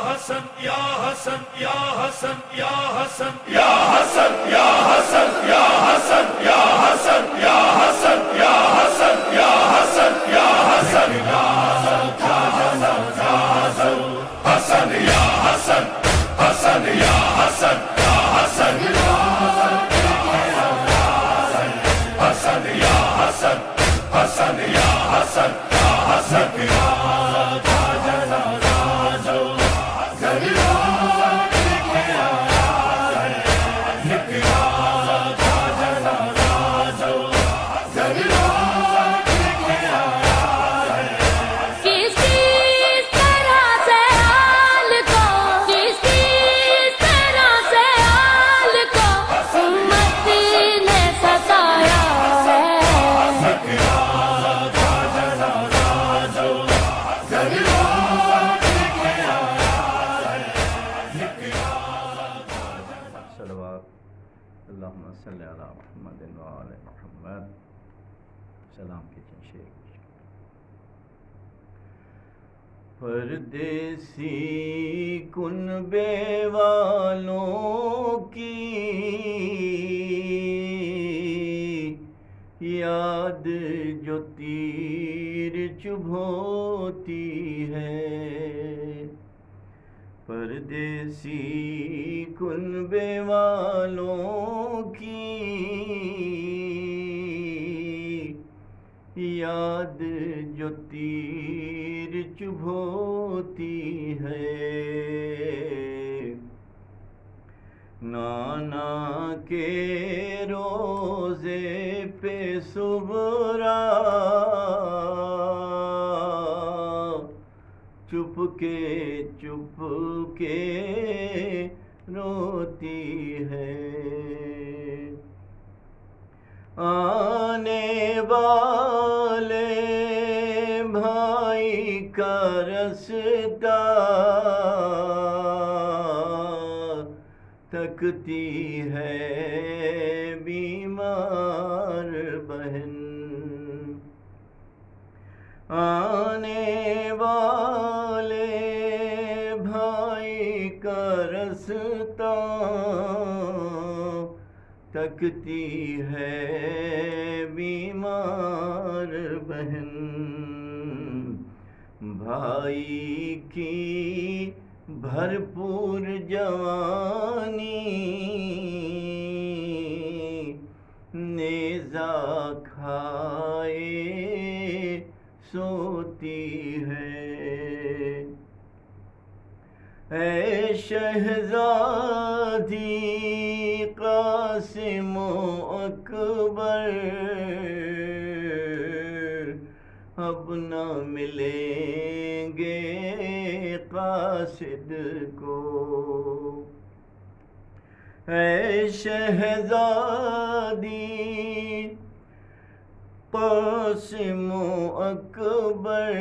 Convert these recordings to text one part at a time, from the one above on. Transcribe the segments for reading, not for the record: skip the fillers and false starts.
حسن یا حسن یا حسن یا حسن یا حسن یا حسن یا حسن یا حسن یا حسن یا حسن یا حسن یا حسن حسن یا حسن حسن یا حسن یا حسن حسن یا حسن حسن یا حسن یا حسن اللہم صلی علی محمد و آل محمد. سلام کیجئے شیخ. پردیسی کنبے والوں کی یاد جو تیر چبھوتی ہے، پردیسی کنبے والوں کی یاد جو تیر چبھوتی ہے، نانا کے روزے پہ صبرا چپ کے روتی ہے، آنے والے بھائی کا رستہ تکتی ہے بیمار بہن، آنے والے بھائی کا رستہ تکتی ہے بیمار بہن، بھائی کی بھرپور جوانی نیزہ کھائے سوتی ہے، اے شہزادی قاسم و اکبر اب نہ ملیں گے قاصد کو، اے شہزادی قاسم و اکبر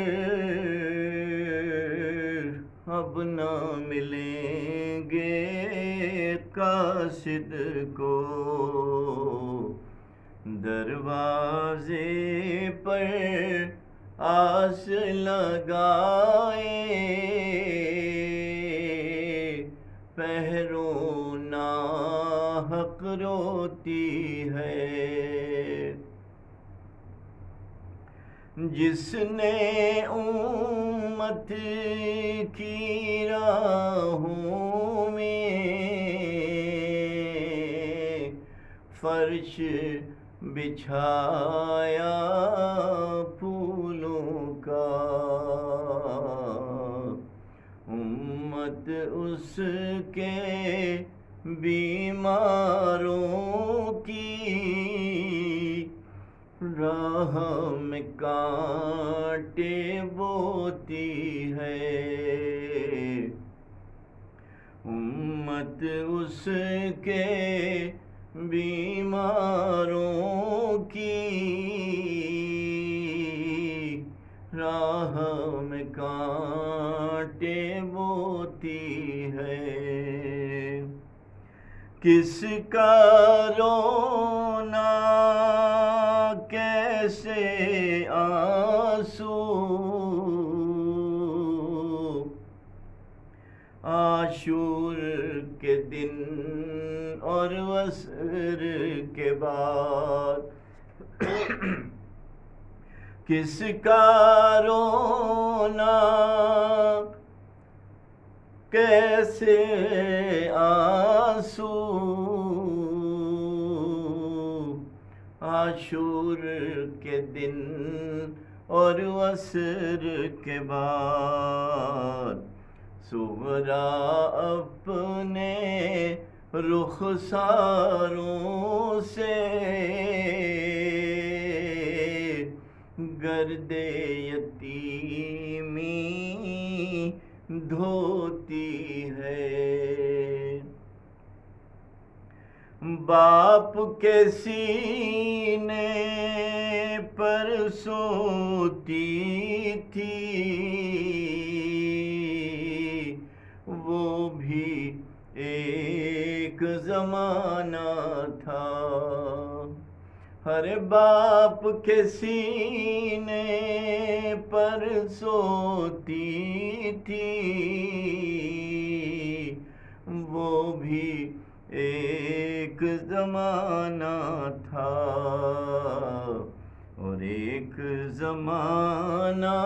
اب نہ ملیں گے قاصد کو، دروازے پر آس لگائے پہروں ناحق روتی ہے، جس نے امت کی راہوں میں فرش بچھایا پھولوں کا، امت اس کے بیماروں کی راہ میں کانٹے بوتی ہے، امت اس کے بیماروں کی راہ میں کانٹے بوتی ہے، کس کا رونا کیسے آنسو عاشور کے دن اور وصر کے بعد کس کا رونا کیسے آنسو عاشور کے دن اور وصر کے بعد صغرا اپنے رخساروں سے گرد یتیمی دھوتی ہے، باپ کے سینے پر سوتی تھی وہ بھی ایک زمانہ تھا، ہر باپ کے سینے پر سوتی تھی وہ بھی ایک زمانہ تھا، اور ایک زمانہ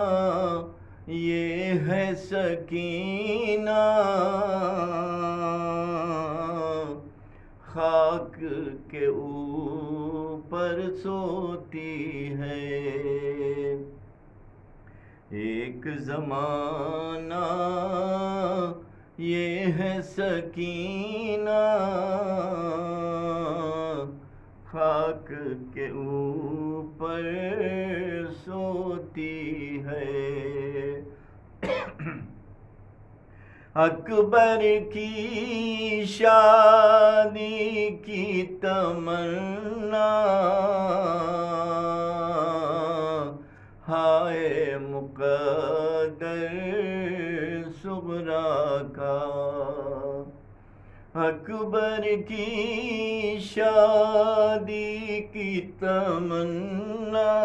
یہ ہے سکینہ خاک کے اوپر سوتی ہے، ایک زمانہ یہ ہے سکینہ خاک کے اوپر سوتی ہے، اکبر کی شادی کی تمنا ہائے مقدر صغرا کا، اکبر کی شادی کی تمنا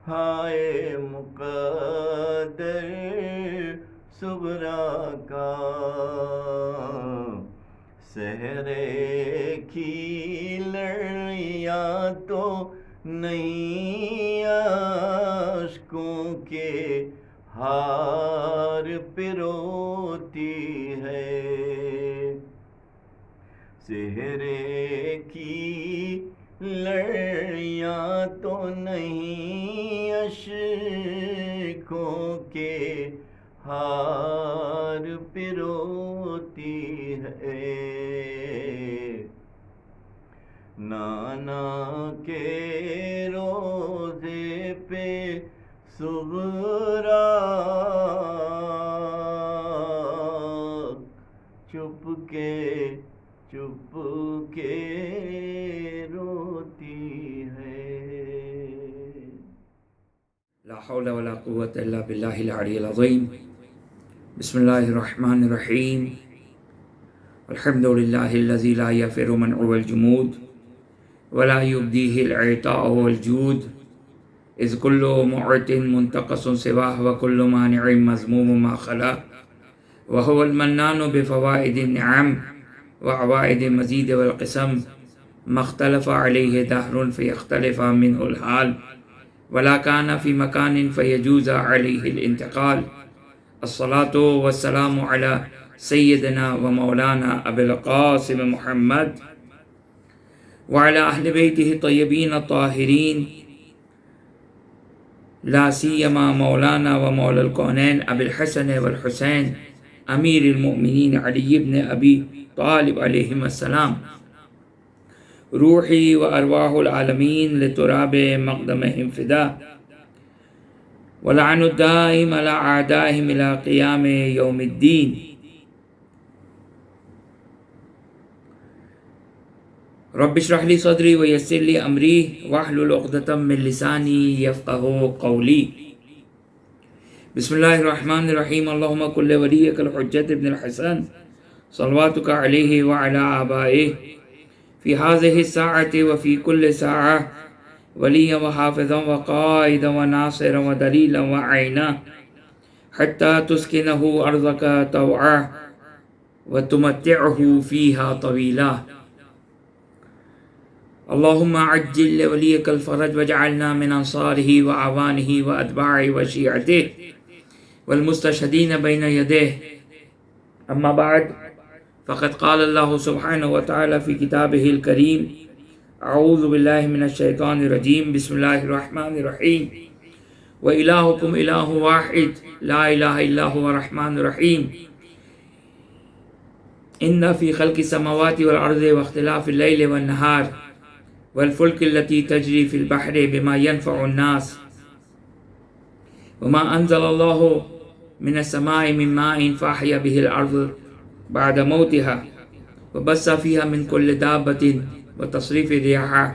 ہائے مقدر صغرا کا، صحرے کی لڑیاں تو نہیں اشکوں کے ہار پروتی ہے، صحرے کی لڑیاں تو نہیں اشکوں کے ہار پروتی ہے، نانا کے روزے پہ صغرا چپ کے روتی ہے۔ لا حول ولا قوة الا باللہ العلی العظیم۔ بسم اللہ الرحمن الرحیم۔ الحمد للہ الذی لا یفر منعه الجمود ولا یبدیہ العطاء والجود اذ کل معط منتقص سواہ وکل مانع مذموم ما خلا وهو المنان بفوائد النعم وعوائد المزید والقسم ما اختلف علیہ دہر فیختلف منہ الحال ولا كان في مكان فيجوز عليه الانتقال الصلاة والسلام على سيدنا ومولانا أبي القاسم محمد وعلى أهل بيته الطيبين الطاهرين لا سيما مولانا ومولى الكونين أبي الحسن والحسين أمير المؤمنين علي بن أبي طالب عليهم السلام روحي وأرواح العالمين لتراب مقدمهم فداء ولعن الدائم على أعدائهم إلى قيام يوم الدين رب اشرح لي صدري ويسر لي أمري واحلل عقدة من لساني يفقهوا قولي بسم الله الرحمن الرحيم اللهم كن لوليك الحجة ابن الحسن صلواتك عليه وعلى آبائه في هذه الساعة وفي كل ساعة وليا وحافظا وقائدا وناصرا ودليلا وعينا حتى تسكنه أرضك طوعا وتمتعه فيها طويلا اللهم عجل لوليك الفرج واجعلنا من أنصاره وأعوانه وأتباعه وشيعته والمستشهدين بين يديه. أما بعد، فقد قال الله سبحانه وتعالى في كتابه الكريم: أعوذ بالله من الشيطان الرجيم، بسم الله الرحمن الرحيم، وإلهكم إله واحد لا إله إلا هو الرحمن الرحيم إن في خلق السماوات والأرض واختلاف الليل والنهار والفلك التي تجري في البحر بما ينفع الناس وما أنزل الله من السماء من ماء فأحيا به الأرض بعد موتها وبث فيها من كل دابة وتصريف الرياح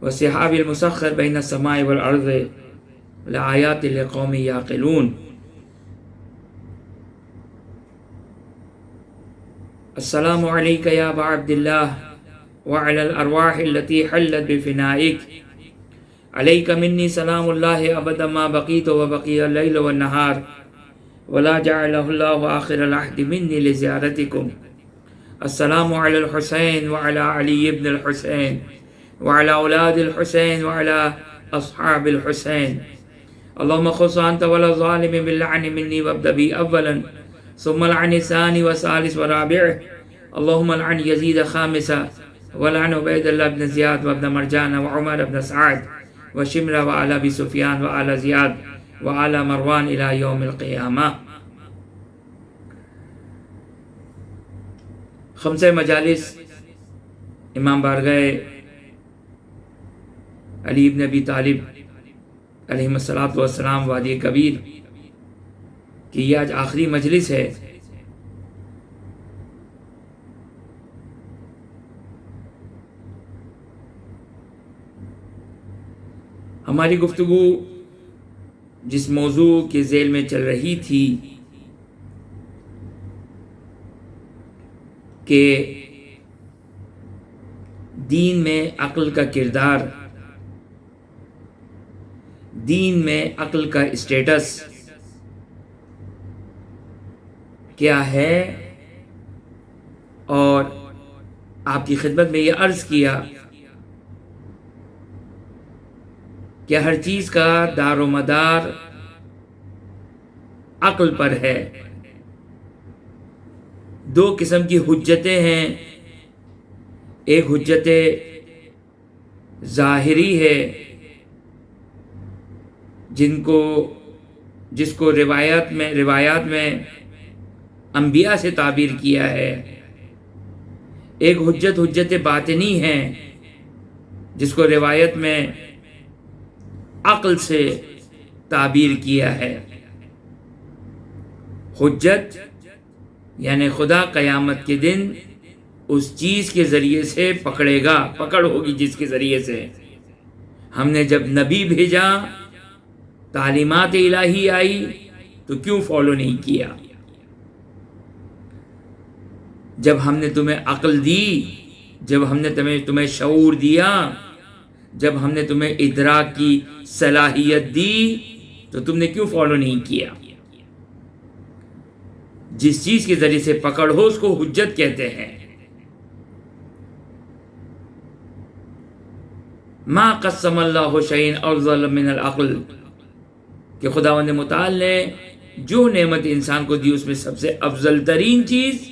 والسحاب المسخر بين السماء والأرض لآيات لقوم يعقلون. السلام عليك يا أبا عبد الله وعلى الأرواح التي حلت بفنائك. عليك مني سلام الله أبدا ما بقيت وبقي الليل والنهار ولا جعله الله آخر العهد مني لزيارتكم. السلام على الحسين وعلى علي بن الحسين وعلى أولاد الحسين وعلى أصحاب الحسين. اللهم خص أنت ولا ظالم باللعن مني وابدأ بي أولا ثم لعن الثاني والثالث والرابع. اللهم لعن يزيد خامسا ولعن عبيد الله بن زياد وابن مرجان وعمر بن سعد وشمر وآل أبي سفيان وآل زياد وآل مروان إلى يوم القيامة. خمس مجالس امام بارگاہ علی بن ابی طالب علیہ الصلوۃ والسلام وادی کبیر کی یہ آج آخری مجلس ہے. ہماری گفتگو جس موضوع کے ذیل میں چل رہی تھی کہ دین میں عقل کا کردار، دین میں عقل کا اسٹیٹس کیا ہے، اور آپ کی خدمت میں یہ عرض کیا کہ ہر چیز کا دار و مدار عقل پر ہے. دو قسم کی حجتیں ہیں، ایک حجت ظاہری ہے جس کو روایات میں انبیاء سے تعبیر کیا ہے. ایک حجت باطنی ہے جس کو روایت میں عقل سے تعبیر کیا ہے. حجت یعنی خدا قیامت کے دن اس چیز کے ذریعے سے پکڑ ہوگی جس کے ذریعے سے ہم نے جب نبی بھیجا، تعلیمات الہی آئی تو کیوں فالو نہیں کیا؟ جب ہم نے تمہیں عقل دی، جب ہم نے تمہیں شعور دیا، جب ہم نے تمہیں ادراک کی صلاحیت دی تو تم نے کیوں فالو نہیں کیا؟ جس چیز کے ذریعے سے پکڑ ہو اس کو حجت کہتے ہیں. ما قسم اللہ شیئا افضل من العقل، کہ خداوند متعال نے جو نعمت انسان کو دی اس میں سب سے افضل ترین چیز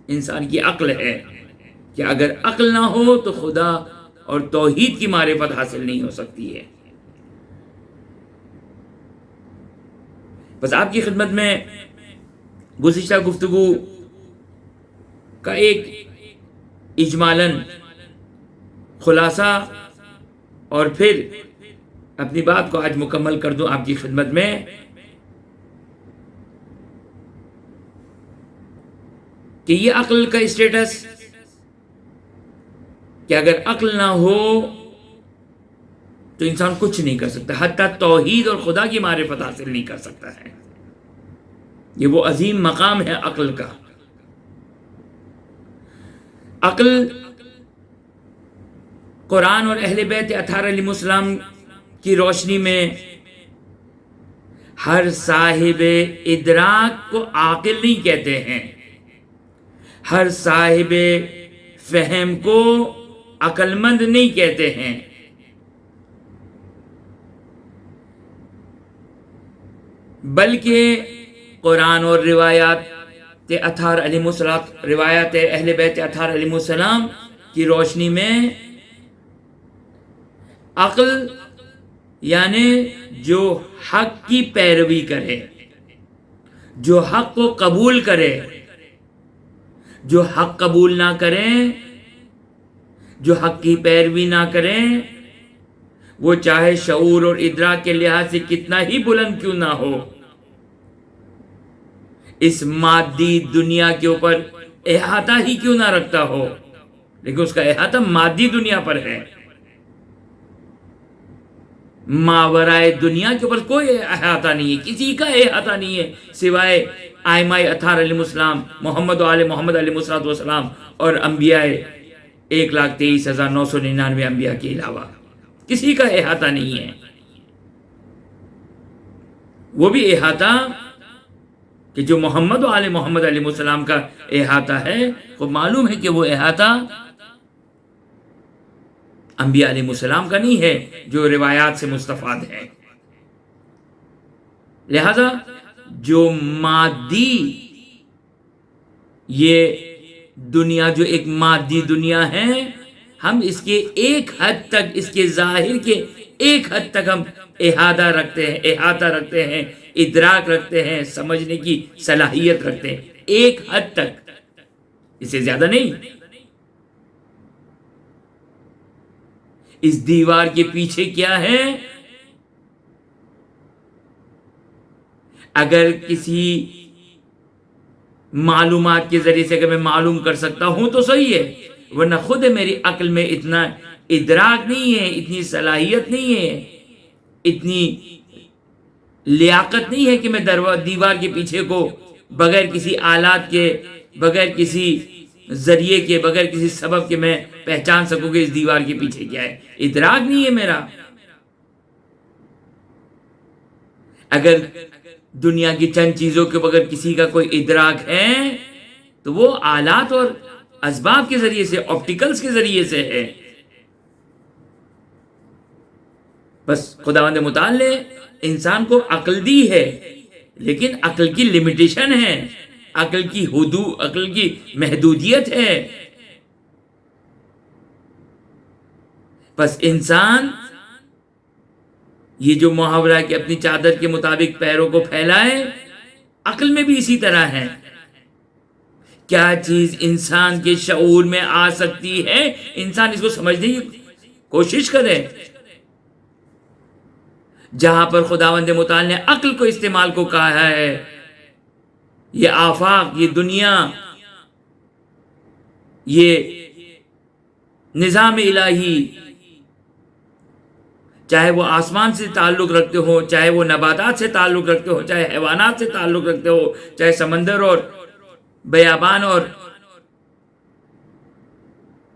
انسان کی عقل ہے، کہ اگر عقل نہ ہو تو خدا اور توحید کی معرفت حاصل نہیں ہو سکتی ہے. بس آپ کی خدمت میں گزشتہ گفتگو کا ایک اجمالاً خلاصہ اور پھر اپنی بات کو آج مکمل کر دوں آپ کی خدمت میں. کہ یہ عقل کا اسٹیٹس، کہ اگر عقل نہ ہو تو انسان کچھ نہیں کر سکتا، حتیٰ توحید اور خدا کی معرفت حاصل نہیں کر سکتا ہے. یہ وہ عظیم مقام ہے عقل کا. عقل قرآن اور اہل بیت اطہار علیہ السلام کی روشنی میں ہر صاحب ادراک کو عاقل نہیں کہتے ہیں، ہر صاحب فہم کو عقل مند نہیں کہتے ہیں۔ بلکہ قرآن اور روایات اطہار علیہ السلام، روایات اہل بیت اطہار علیہ السلام کی روشنی میں عقل یعنی جو حق کی پیروی کرے، جو حق کو قبول کرے، جو حق قبول نہ کریں، جو حق کی پیروی نہ کریں، وہ چاہے شعور اور ادراک کے لحاظ سے کتنا ہی بلند کیوں نہ ہو، اس مادی دنیا کے اوپر احاطہ ہی کیوں نہ رکھتا ہو، لیکن اس کا احاطہ مادی دنیا پر ہے، ماورائے دنیا کے اوپر کوئی احاطہ نہیں ہے، کسی کا احاطہ نہیں ہے سوائے ائمہ اطہار علیہ السلام، محمد و آل محمد علیہ السلام اور انبیاء 1,23,999 انبیاء کے علاوہ کسی کا احاطہ نہیں ہے۔ وہ بھی احاطہ کہ جو محمد و آل محمد علیہ السلام کا احاطہ ہے، وہ معلوم ہے کہ وہ احاطہ انبیاء علیہ السلام کا نہیں ہے جو روایات سے مستفاد ہے۔ لہذا جو مادی یہ دنیا، جو ایک مادی دنیا ہے، ہم اس کے ایک حد تک، اس کے ظاہر کے ایک حد تک ہم احاطہ رکھتے ہیں، ادراک رکھتے ہیں، سمجھنے کی صلاحیت رکھتے ہیں، ایک حد تک، اس سے زیادہ نہیں۔ اس دیوار کے پیچھے کیا ہے؟ اگر کسی معلومات کے ذریعے سے اگر میں معلوم کر سکتا ہوں تو صحیح ہے، ورنہ خود میری عقل میں اتنا ادراک نہیں ہے، اتنی صلاحیت نہیں ہے، اتنی لیاقت نہیں ہے کہ میں دیوار کے پیچھے کو بغیر کسی آلات کے، بغیر کسی ذریعے کے، بغیر کسی سبب کے میں پہچان سکوں کہ اس دیوار کے پیچھے کیا ہے۔ ادراک نہیں ہے میرا۔ اگر دنیا کی چند چیزوں کے بغیر کسی کا کوئی ادراک ہے تو وہ آلات اور اسباب کے ذریعے سے، آپٹیکلز کے ذریعے سے ہے۔ بس خداوند متعال نے انسان کو عقل دی ہے، لیکن عقل کی لمیٹیشن ہے، عقل کی حدود، عقل کی محدودیت ہے۔ بس انسان یہ جو محاورہ ہے کہ اپنی چادر کے مطابق پیروں کو پھیلائے، عقل میں بھی اسی طرح ہے۔ کیا چیز انسان کے شعور میں آ سکتی ہے، انسان اس کو سمجھنے کی کوشش کرے۔ جہاں پر خداوند متعال نے عقل کو استعمال کو کہا ہے، یہ آفاق، یہ دنیا، یہ نظام الہی، چاہے وہ آسمان سے تعلق رکھتے ہو، چاہے وہ نباتات سے تعلق رکھتے ہو، چاہے حیوانات سے تعلق رکھتے ہو، چاہے سمندر اور بیابان اور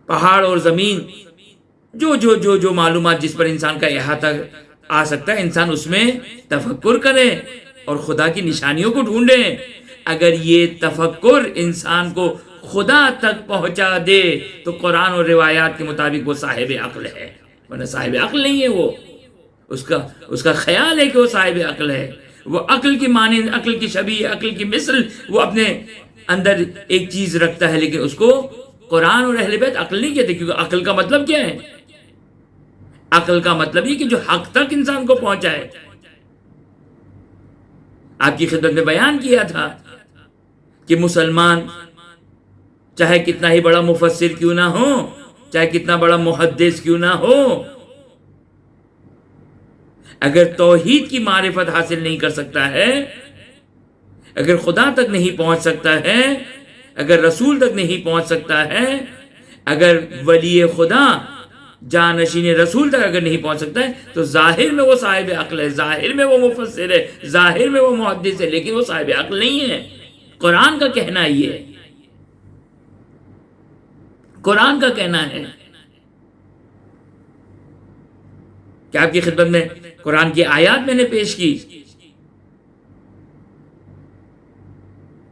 پہاڑ اور زمین، جو معلومات جس پر انسان کا احاطہ آ سکتا ہے، انسان اس میں تفکر کرے اور خدا کی نشانیوں کو ڈھونڈے۔ اگر یہ تفکر انسان کو خدا تک پہنچا دے تو قرآن اور روایات کے مطابق وہ صاحب عقل ہے، ورنہ صاحب عقل نہیں ہے۔ وہ اس کا خیال ہے کہ وہ صاحب عقل ہے، وہ عقل کی مانند، عقل کی شبیہ، عقل کی مثل وہ اپنے اندر ایک چیز رکھتا ہے، لیکن اس کو قرآن اور اہل بیت عقل نہیں کہتے، کیونکہ عقل کا مطلب کیا ہے؟ عقل کا مطلب یہ کہ جو حق تک انسان کو پہنچائے۔ آپ کی خدمت میں بیان کیا تھا کہ مسلمان چاہے کتنا ہی بڑا مفسر کیوں نہ ہو، چاہے کتنا بڑا محدث کیوں نہ ہو، اگر توحید کی معرفت حاصل نہیں کر سکتا ہے، اگر خدا تک نہیں پہنچ سکتا ہے، اگر رسول تک نہیں پہنچ سکتا ہے، اگر ولی خدا جانشین رسول تک اگر نہیں پہنچ سکتا ہے، تو ظاہر میں وہ صاحب عقل ہے، ظاہر میں وہ مفسر ہے، ظاہر میں وہ محدث ہے، لیکن وہ صاحب عقل نہیں ہے۔ قرآن کا کہنا یہ ہے، قرآن کا کہنا ہے کہ آپ کی خدمت میں قرآن کی آیات میں نے پیش کی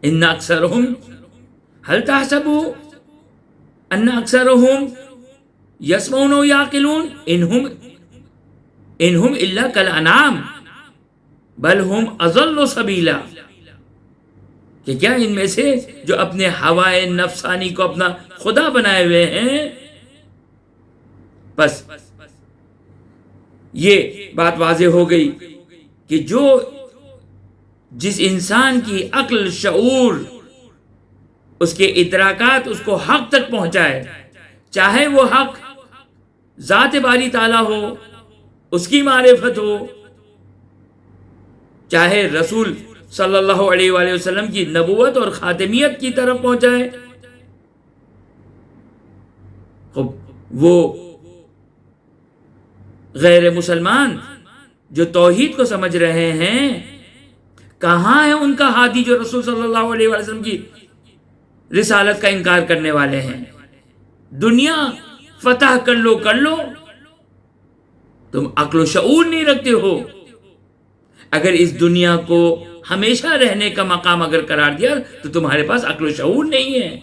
ان اکثرہم هل تحسب ان اکثرہم یسمعون و یعقلون انہم الا کالانعام بل ہم اضل سبیلا، کہ کیا ان میں سے جو اپنے ہوائے نفسانی کو اپنا خدا بنائے ہوئے ہیں. بس یہ بات واضح ہو گئی کہ جس انسان کی عقل، شعور، اس کے ادراکات اس کو حق تک پہنچائے، چاہے وہ حق ذات باری تعالیٰ ہو، اس کی معرفت ہو، چاہے رسول صلی اللہ علیہ وآلہ وسلم کی نبوت اور خاتمیت کی طرف پہنچائے، وہ غیر مسلمان جو توحید کو سمجھ رہے ہیں، کہاں ہے ان کا ہادی جو رسول صلی اللہ علیہ وآلہ وسلم کی رسالت کا انکار کرنے والے ہیں؟ دنیا فتح کر لو تم عقل و شعور نہیں رکھتے ہو. اگر اس دنیا کو ہمیشہ رہنے کا مقام اگر قرار دیا تو تمہارے پاس عقل و شعور نہیں ہے.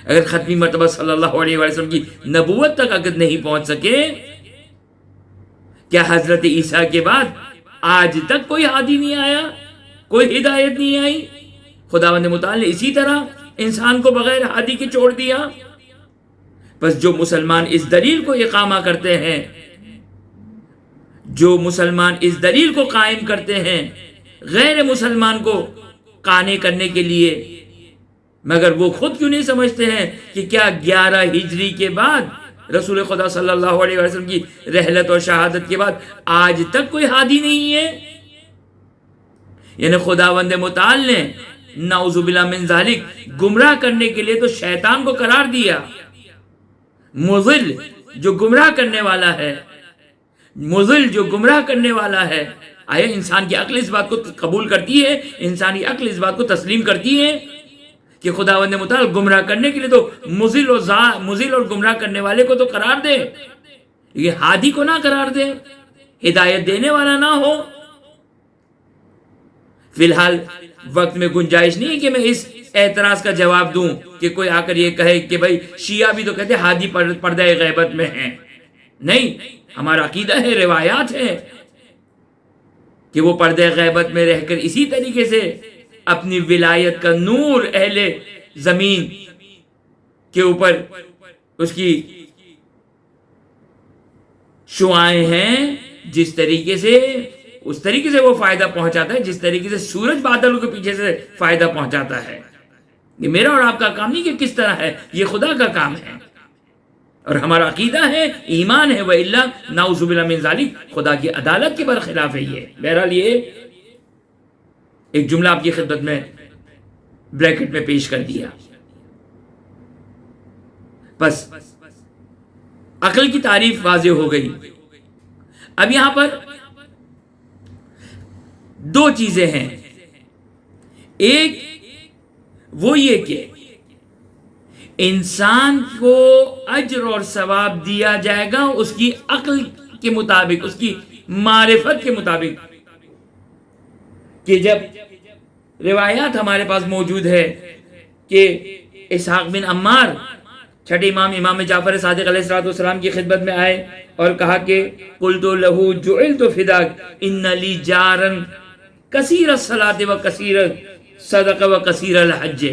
اگر ختمی مرتبہ صلی اللہ علیہ وسلم کی نبوت تک اگر نہیں پہنچ سکے، کیا حضرت عیسیٰ کے بعد آج تک کوئی ہادی نہیں آیا، کوئی ہدایت نہیں آئی؟ خداوند متعال نے اسی طرح انسان کو بغیر ہادی کے چھوڑ دیا. بس جو مسلمان اس دلیل کو اقامہ کرتے ہیں، جو مسلمان اس دلیل کو قائم کرتے ہیں غیر مسلمان کو قانے کرنے کے لیے، مگر وہ خود کیوں نہیں سمجھتے ہیں کہ کیا 11 ہجری کے بعد رسول خدا صلی اللہ علیہ وسلم کی رحلت اور شہادت کے بعد آج تک کوئی ہادی نہیں ہے؟ یعنی خداوند متعال نے نعوذ باللہ من ذالک گمراہ کرنے کے لیے تو شیطان کو قرار دیا. مضل جو گمراہ کرنے والا ہے، مضل جو گمراہ کرنے والا ہے، آیا انسان کی عقل اس بات کو قبول کرتی ہے، انسانی عقل اس بات کو تسلیم کرتی ہے کہ خداوند متعال گمراہ کرنے کے لیے تو مضل اور گمراہ کرنے والے کو تو قرار دے، یہ ہادی کو نہ قرار دے، ہدایت دینے والا نہ ہو. فی الحال وقت میں گنجائش نہیں ہے کہ میں اس اعتراض کا جواب دوں کہ کوئی آ کر یہ کہے کہ بھائی شیعہ بھی تو کہتے ہیں ہادی پردہ غیبت میں ہیں. نہیں، ہمارا عقیدہ ہے، روایات ہے کہ وہ پردہ غیبت میں رہ کر اسی طریقے سے اپنی ولایت کا نور اہل زمین کے اوپر اس کی شعائیں ہیں، جس طریقے سے اس طریقے سے وہ فائدہ پہنچاتا ہے، جس طریقے سے سورج بادلوں کے پیچھے سے فائدہ پہنچاتا ہے. یہ میرا اور آپ کا کام نہیں کہ کس طرح ہے، یہ خدا کا کام ہے. اور ہمارا عقیدہ ہے، ایمان ہے، وَإِلَّا نَعُوذُ بِاللَّهِ مِن ذَلِكَ خدا کی عدالت کے برخلاف ہے یہ. بہرحال یہ ایک جملہ آپ کی خدمت میں بریکٹ میں پیش کر دیا. بس عقل کی تعریف واضح ہو گئی. اب یہاں پر دو چیزیں ہیں. ایک وہ یہ کہ انسان کو اجر اور ثواب دیا جائے گا اس کی عقل کے مطابق، اس کی معرفت کے مطابق. کہ جب روایات ہمارے پاس موجود ہے کہ اسحاق بن عمار چھٹے امام جعفر صادق علیہ السلام کی خدمت میں آئے اور کہا کہ قلت له جعلت فداک ان لی جارا کثیر الصلاۃ و کثیر الصدقہ و کثیر الحج،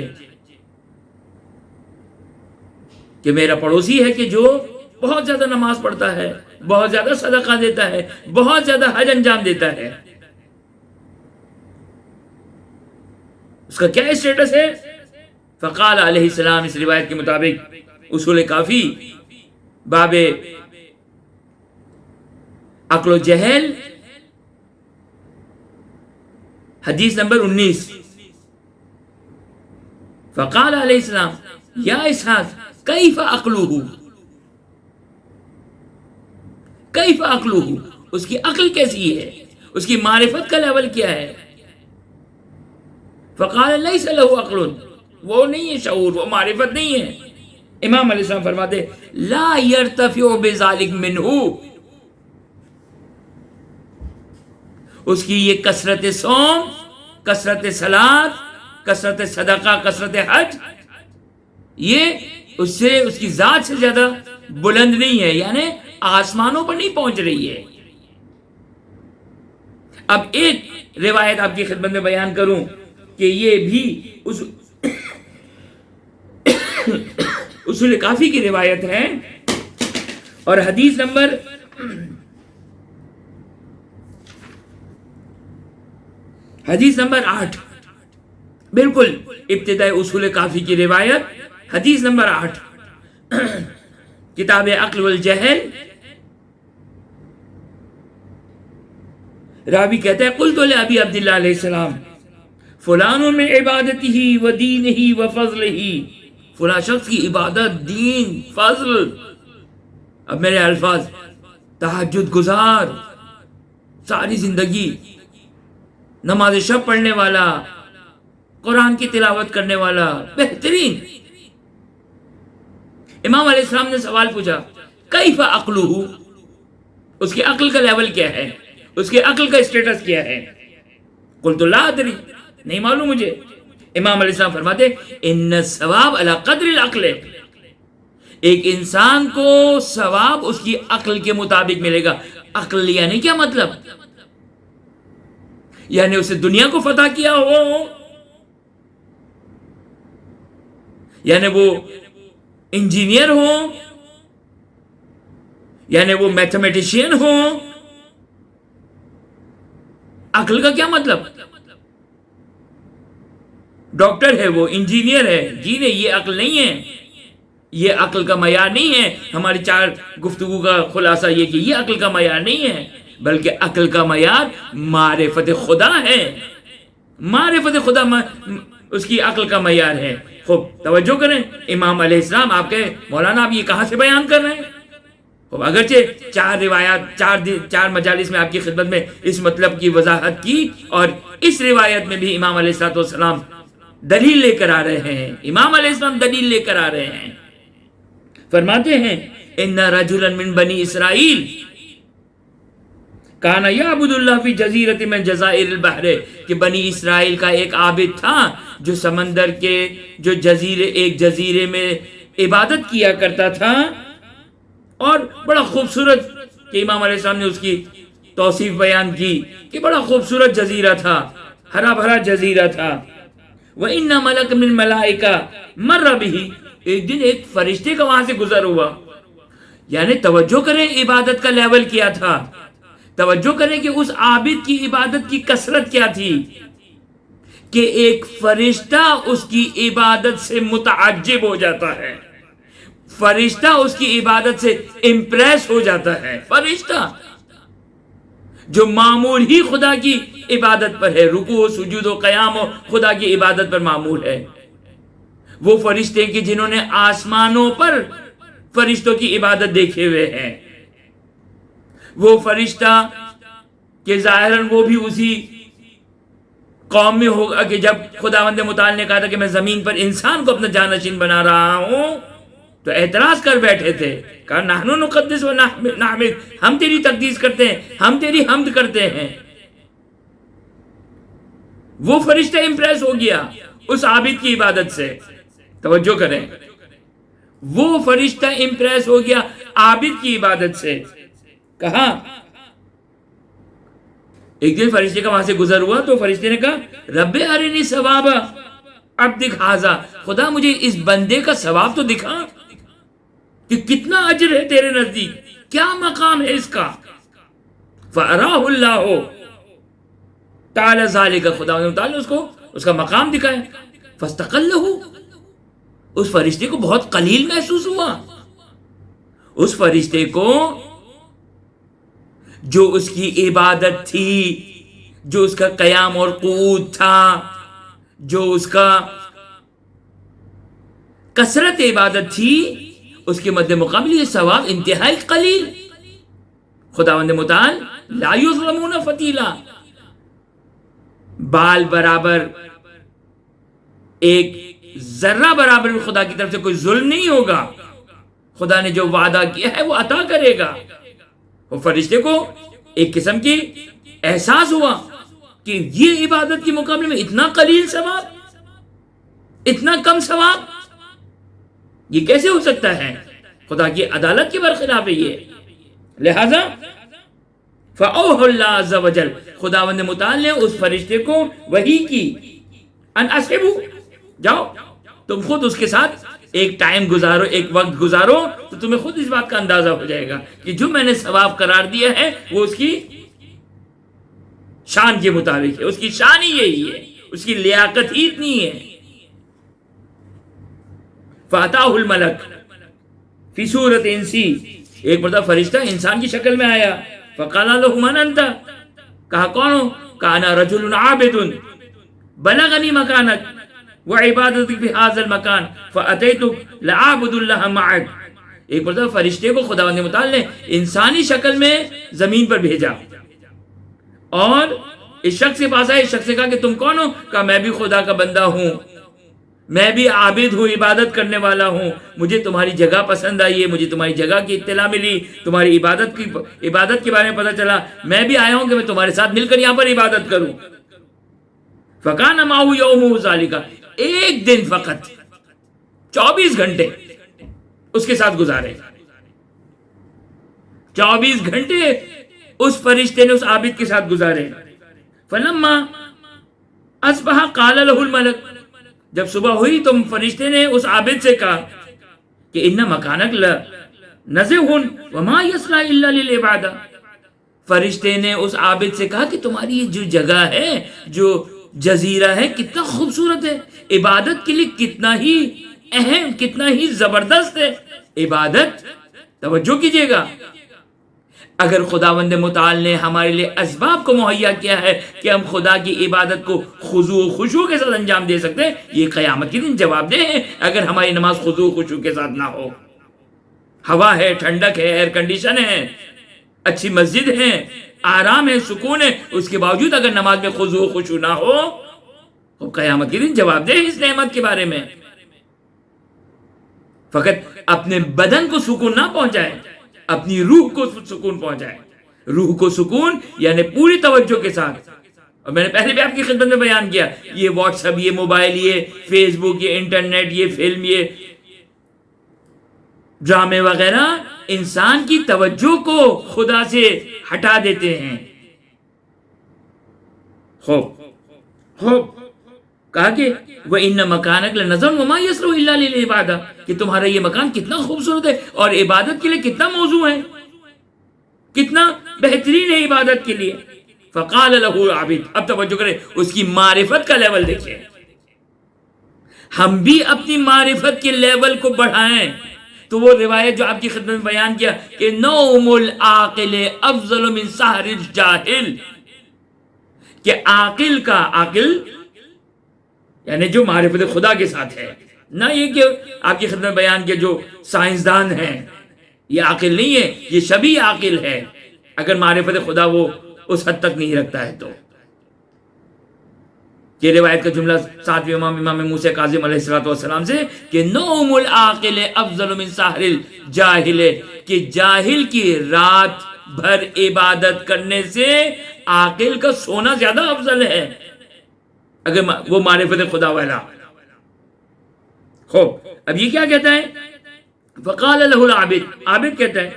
کہ میرا پڑوسی ہے کہ جو بہت زیادہ نماز پڑھتا ہے، بہت زیادہ صدقہ دیتا ہے، بہت زیادہ حج انجام دیتا ہے. اس کا کیا اسٹیٹس ہے؟ فقال علیہ السلام، اس روایت کے مطابق اصول کافی باب عقل و جہل حدیث نمبر 19، فقال علیہ السلام یا اسحاق کیف عقلہ، کیف عقلہ، اس کی عقل کیسی ہے، اس کی معرفت کا لیول کیا ہے؟ فقال لیس لہ عقل، وہ نہیں ہے شعور، وہ معرفت نہیں ہے. امام علیہ السلام فرماتے لا یرتفع بذلک منہ، اس کی یہ کثرت صوم، کثرت صلاۃ، کثرت صدقہ، کثرت حج، یہ اس سے، اس کی ذات سے زیادہ بلند نہیں ہے، یعنی آسمانوں پر نہیں پہنچ رہی ہے۔ اب ایک روایت آپ کی خدمت میں بیان کروں کہ یہ بھی اصول کافی کی روایت ہے، اور حدیث نمبر 8، بالکل ابتدائی اصول کافی کی روایت، حدیث نمبر 8، کتاب عقل والجہل۔ راوی کہتا ہے قلت لأبی عبداللہ علیہ السلام فلان من عبادتہ و دینہ و فضلہ، فلاں شخص کی عبادت، دین، فضل، اب میرے الفاظ، تہجد گزار، ساری زندگی نماز شب پڑھنے والا، قرآن کی تلاوت کرنے والا، بہترین۔ امام علیہ السلام نے سوال پوچھا کیف عقلہ، اس کی عقل کا لیول کیا ہے، اس کی عقل کا اسٹیٹس کیا ہے؟ قلت لا ادری، نہیں معلوم مجھے۔ امام علیہ السلام فرماتے ان الثواب علی قدر العقل، ایک انسان کو ثواب اس کی عقل کے مطابق ملے گا۔ عقل یعنی کیا مطلب؟ یعنی اسے دنیا کو فتح کیا ہو، یعنی وہ انجینئر ہو، یعنی وہ میتھمیٹیشین ہو۔ عقل کا کیا مطلب؟ ڈاکٹر ہے، وہ انجینئر ہے، جی نہیں، یہ عقل نہیں ہے، یہ عقل کا معیار نہیں ہے۔ ہماری 4 گفتگو کا خلاصہ یہ کہ یہ عقل کا معیار نہیں ہے، بلکہ عقل کا معیار معرفت خدا ہے، معرفت خدا اس کی عقل کا معیار ہے۔ خوب توجہ کریں، امام علیہ السلام، آپ کے مولانا آپ یہ کہاں سے بیان کر رہے ہیں؟ خوب اگرچہ 4 روایات 4 مجالس میں آپ کی خدمت میں اس مطلب کی وضاحت کی، اور اس روایت میں بھی امام علیہ السلام دلیل لے کر آ رہے ہیں، امام علیہ السلام دلیل لے کر آ رہے ہیں۔ فرماتے ہیں ان رجلا من بنی اسرائیل کان یعبد اللہ فی جزیرۃ من جزائر البحر، کہ بنی اسرائیل کا ایک عابد تھا جو سمندر کے جو ایک جزیرے میں عبادت کیا کرتا تھا، اور بڑا خوبصورت، کہ امام علیہ السلام نے اس کی توصیف بیان کی کہ بڑا خوبصورت جزیرہ تھا، ہرا بھرا جزیرہ تھا۔ وَإِنَّ مَلَكَ مِن مَلَائِكَ مَرَّ بِهِ، ایک دن ایک فرشتے کا وہاں سے گزر ہوا۔ یعنی توجہ کریں عبادت کا لیول کیا تھا، توجہ کریں کہ اس عابد کی عبادت کی کثرت کیا تھی، کہ ایک فرشتہ اس کی عبادت سے متعجب ہو جاتا ہے، فرشتہ اس کی عبادت سے امپریس ہو جاتا ہے۔ فرشتہ جو معمول ہی خدا کی عبادت پر ہے، رکوع و سجود و قیام و خدا کی عبادت پر معمول ہے، وہ فرشتے کہ جنہوں نے آسمانوں پر فرشتوں کی عبادت دیکھے ہوئے ہیں، وہ فرشتہ کہ ظاہراً وہ بھی اسی قوم میں ہوگا کہ جب خداوند متعال نے کہا تھا کہ میں زمین پر انسان کو اپنا جانشین بنا رہا ہوں، تو اعتراض کر بیٹھے تھے، کہا نحن نقدس و نحمد، ہم تیری تقدیس کرتے ہیں، ہم تیری حمد کرتے ہیں۔ وہ فرشتہ امپریس ہو گیا اس عابد کی عبادت سے، توجہ کریں، وہ فرشتہ امپریس ہو گیا عابد کی عبادت سے۔ کہا ایک دن فرشتے کا وہاں سے گزر ہوا تو فرشتے نے کہا رب ارنی ثواب عبدک ھذا، خدا مجھے اس بندے کا ثواب تو دکھا کہ کتنا اجر ہے تیرے نزدیک، کیا مقام ہے اس کا۔ فَأَرَاهُ اللَّهُ تعالی ذَلِكَ، خدا نے اس کو اس کا مقام دکھایا۔ فَاسْتَقَلَّهُ، اس فرشتے کو بہت قلیل محسوس ہوا، اس فرشتے کو جو اس کی عبادت تھی، جو اس کا قیام اور قعود تھا، جو اس کا کثرت عبادت تھی، اس کے مد مقابل یہ ثواب انتہائی قلیل۔ خداوند متعال لا یظلمون فتیلا، بال برابر، ایک ذرہ برابر بھی خدا کی طرف سے کوئی ظلم نہیں ہوگا، خدا نے جو وعدہ کیا ہے وہ عطا کرے گا۔ وہ فرشتے کو ایک قسم کی احساس ہوا کہ یہ عبادت کے مقابلے میں اتنا قلیل ثواب، اتنا کم ثواب، یہ کیسے ہو سکتا ہے؟ خدا کی عدالت کے برخلاف ہے یہ. لہذا فَأَوْحَى اللَّهُ عَزَّ وَجَلَّ، خداوند متعال نے اس فرشتے کو وحی کی، ان اصحبو، جاؤ تم خود اس کے ساتھ ایک ٹائم گزارو، ایک وقت گزارو، تو تمہیں خود اس بات کا اندازہ ہو جائے گا کہ جو میں نے ثواب قرار دیا ہے وہ اس کی شان کے مطابق ہے. اس کی شان ہی یہی ہے، اس کی لیاقت ہی اتنی ہے. فَأَتَاهُ الْمَلَكُ فِي صُورَةٍ إِنسِيٍّ، ایک مرتبہ فرشتہ انسان کی شکل میں آیا. فَقَالَ لَهُ مَنْ أَنْتَ، کہا کون ہو؟ کہا أَنَا رَجُلٌ عَابِدٌ بَلَغَنِي مَكَانَكَ وَعِبَادَتِكَ فِي هَذَا الْمَكَانِ فَأَتَيْتُكَ لَأَعْبُدُ اللَّهَ مَعَكَ. ایک مرتبہ فرشتے کو خداوند متعال نے انسانی شکل میں زمین پر بھیجا اور اس شخص کے پاس آئے. اس شخص سے کہا کہ تم کون ہو؟ کہا میں بھی خدا کا بندہ ہوں، میں بھی عابد ہوں، عبادت کرنے والا ہوں. مجھے تمہاری جگہ پسند آئی ہے، مجھے تمہاری جگہ کی اطلاع ملی، تمہاری عبادت کے بارے میں پتہ چلا. میں بھی آیا ہوں کہ میں تمہارے ساتھ مل کر یہاں پر عبادت کروں. فَكَانَ مَعَهُ يَوْمُهُ ذَلِكَ، ایک دن فقط 24 گھنٹے اس کے ساتھ گزارے. 24 گھنٹے اس فرشتے نے اس عابد کے ساتھ گزارے. فَلَمَّا أَصْبَحَ قَالَ لَهُ الْمَلَكُ، جب صبح ہوئی تو فرشتے نے اس عابد سے کہا کہ اِنَّ مَكَانَكَ لَنَزِهٌ وَمَا يَصْلَحُ إِلَّا لِلْعِبَادَةِ. فرشتے نے اس عابد سے کہا کہ تمہاری یہ جو جگہ ہے، جو جزیرہ ہے، کتنا خوبصورت ہے، عبادت کے لیے کتنا ہی اہم، کتنا ہی زبردست ہے. عبادت، توجہ کیجئے گا، اگر خداوند متعال نے ہمارے لیے اسباب کو مہیا کیا ہے کہ ہم خدا کی عبادت کو خضوع و خشوع کے ساتھ انجام دے سکتے ہیں، یہ قیامت کے دن جواب دہ ہے اگر ہماری نماز خضوع و خشوع کے ساتھ نہ ہو. ہوا ہے، ٹھنڈک ہے، ایئر کنڈیشن ہے، اچھی مسجد ہے، آرام ہے، سکون ہے، اس کے باوجود اگر نماز میں خضوع و خشوع نہ ہو تو قیامت کے دن جواب دہ اس نعمت کے بارے میں. فقط اپنے بدن کو سکون نہ پہنچائے، اپنی روح کو سکون پہنچائے. روح کو سکون یعنی پوری توجہ کے ساتھ. اور میں نے پہلے بھی آپ کی خدمت میں بیان کیا، یہ واٹس ایپ، یہ موبائل، یہ فیس بک، یہ انٹرنیٹ، یہ فلم، یہ ڈرامے وغیرہ انسان کی توجہ کو خدا سے ہٹا دیتے ہیں. کہا کہ وَإِنَّ مَكَانَكَ لَنَزَلٌ وَمَا يَصْلُحُ إِلَّا لِلْعِبَادَةِ، کہ تمہارا یہ مکان کتنا خوبصورت ہے اور عبادت کے لیے کتنا موزوں ہے، کتنا بہترین ہے عبادت کے لیے. فَقَالَ لَهُ الْعَبِدُ، اب توجہ کریں، اس کی معرفت کا لیول دیکھیں. ہم بھی اپنی معرفت کے لیول کو بڑھائیں. تو وہ روایت جو آپ کی خدمت میں بیان کیا کہ نوم العاقل افضل من سحر الجاہل، کہ عاقل کا، عاقل یعنی جو معرفت خدا کے ساتھ ہے، نہ یہ کہ آپ کی خدمت میں بیان کیا جو سائنسدان ہیں، یہ عاقل نہیں ہے، یہ شبیہ عاقل ہے اگر معرفت خدا وہ اس حد تک نہیں رکھتا ہے. تو یہ روایت کا جملہ ساتویں امام موسیٰ کاظم علیہ السلام سے کہ نوم العاقل افضل من سحر الجاہل، کہ جاہل کی رات بھر عبادت کرنے سے عاقل کا سونا زیادہ افضل ہے اگر وہ معرفت خدا والا. خوب، اب یہ کیا کہتا ہے؟ فقال له العابد، عابد کہتا ہے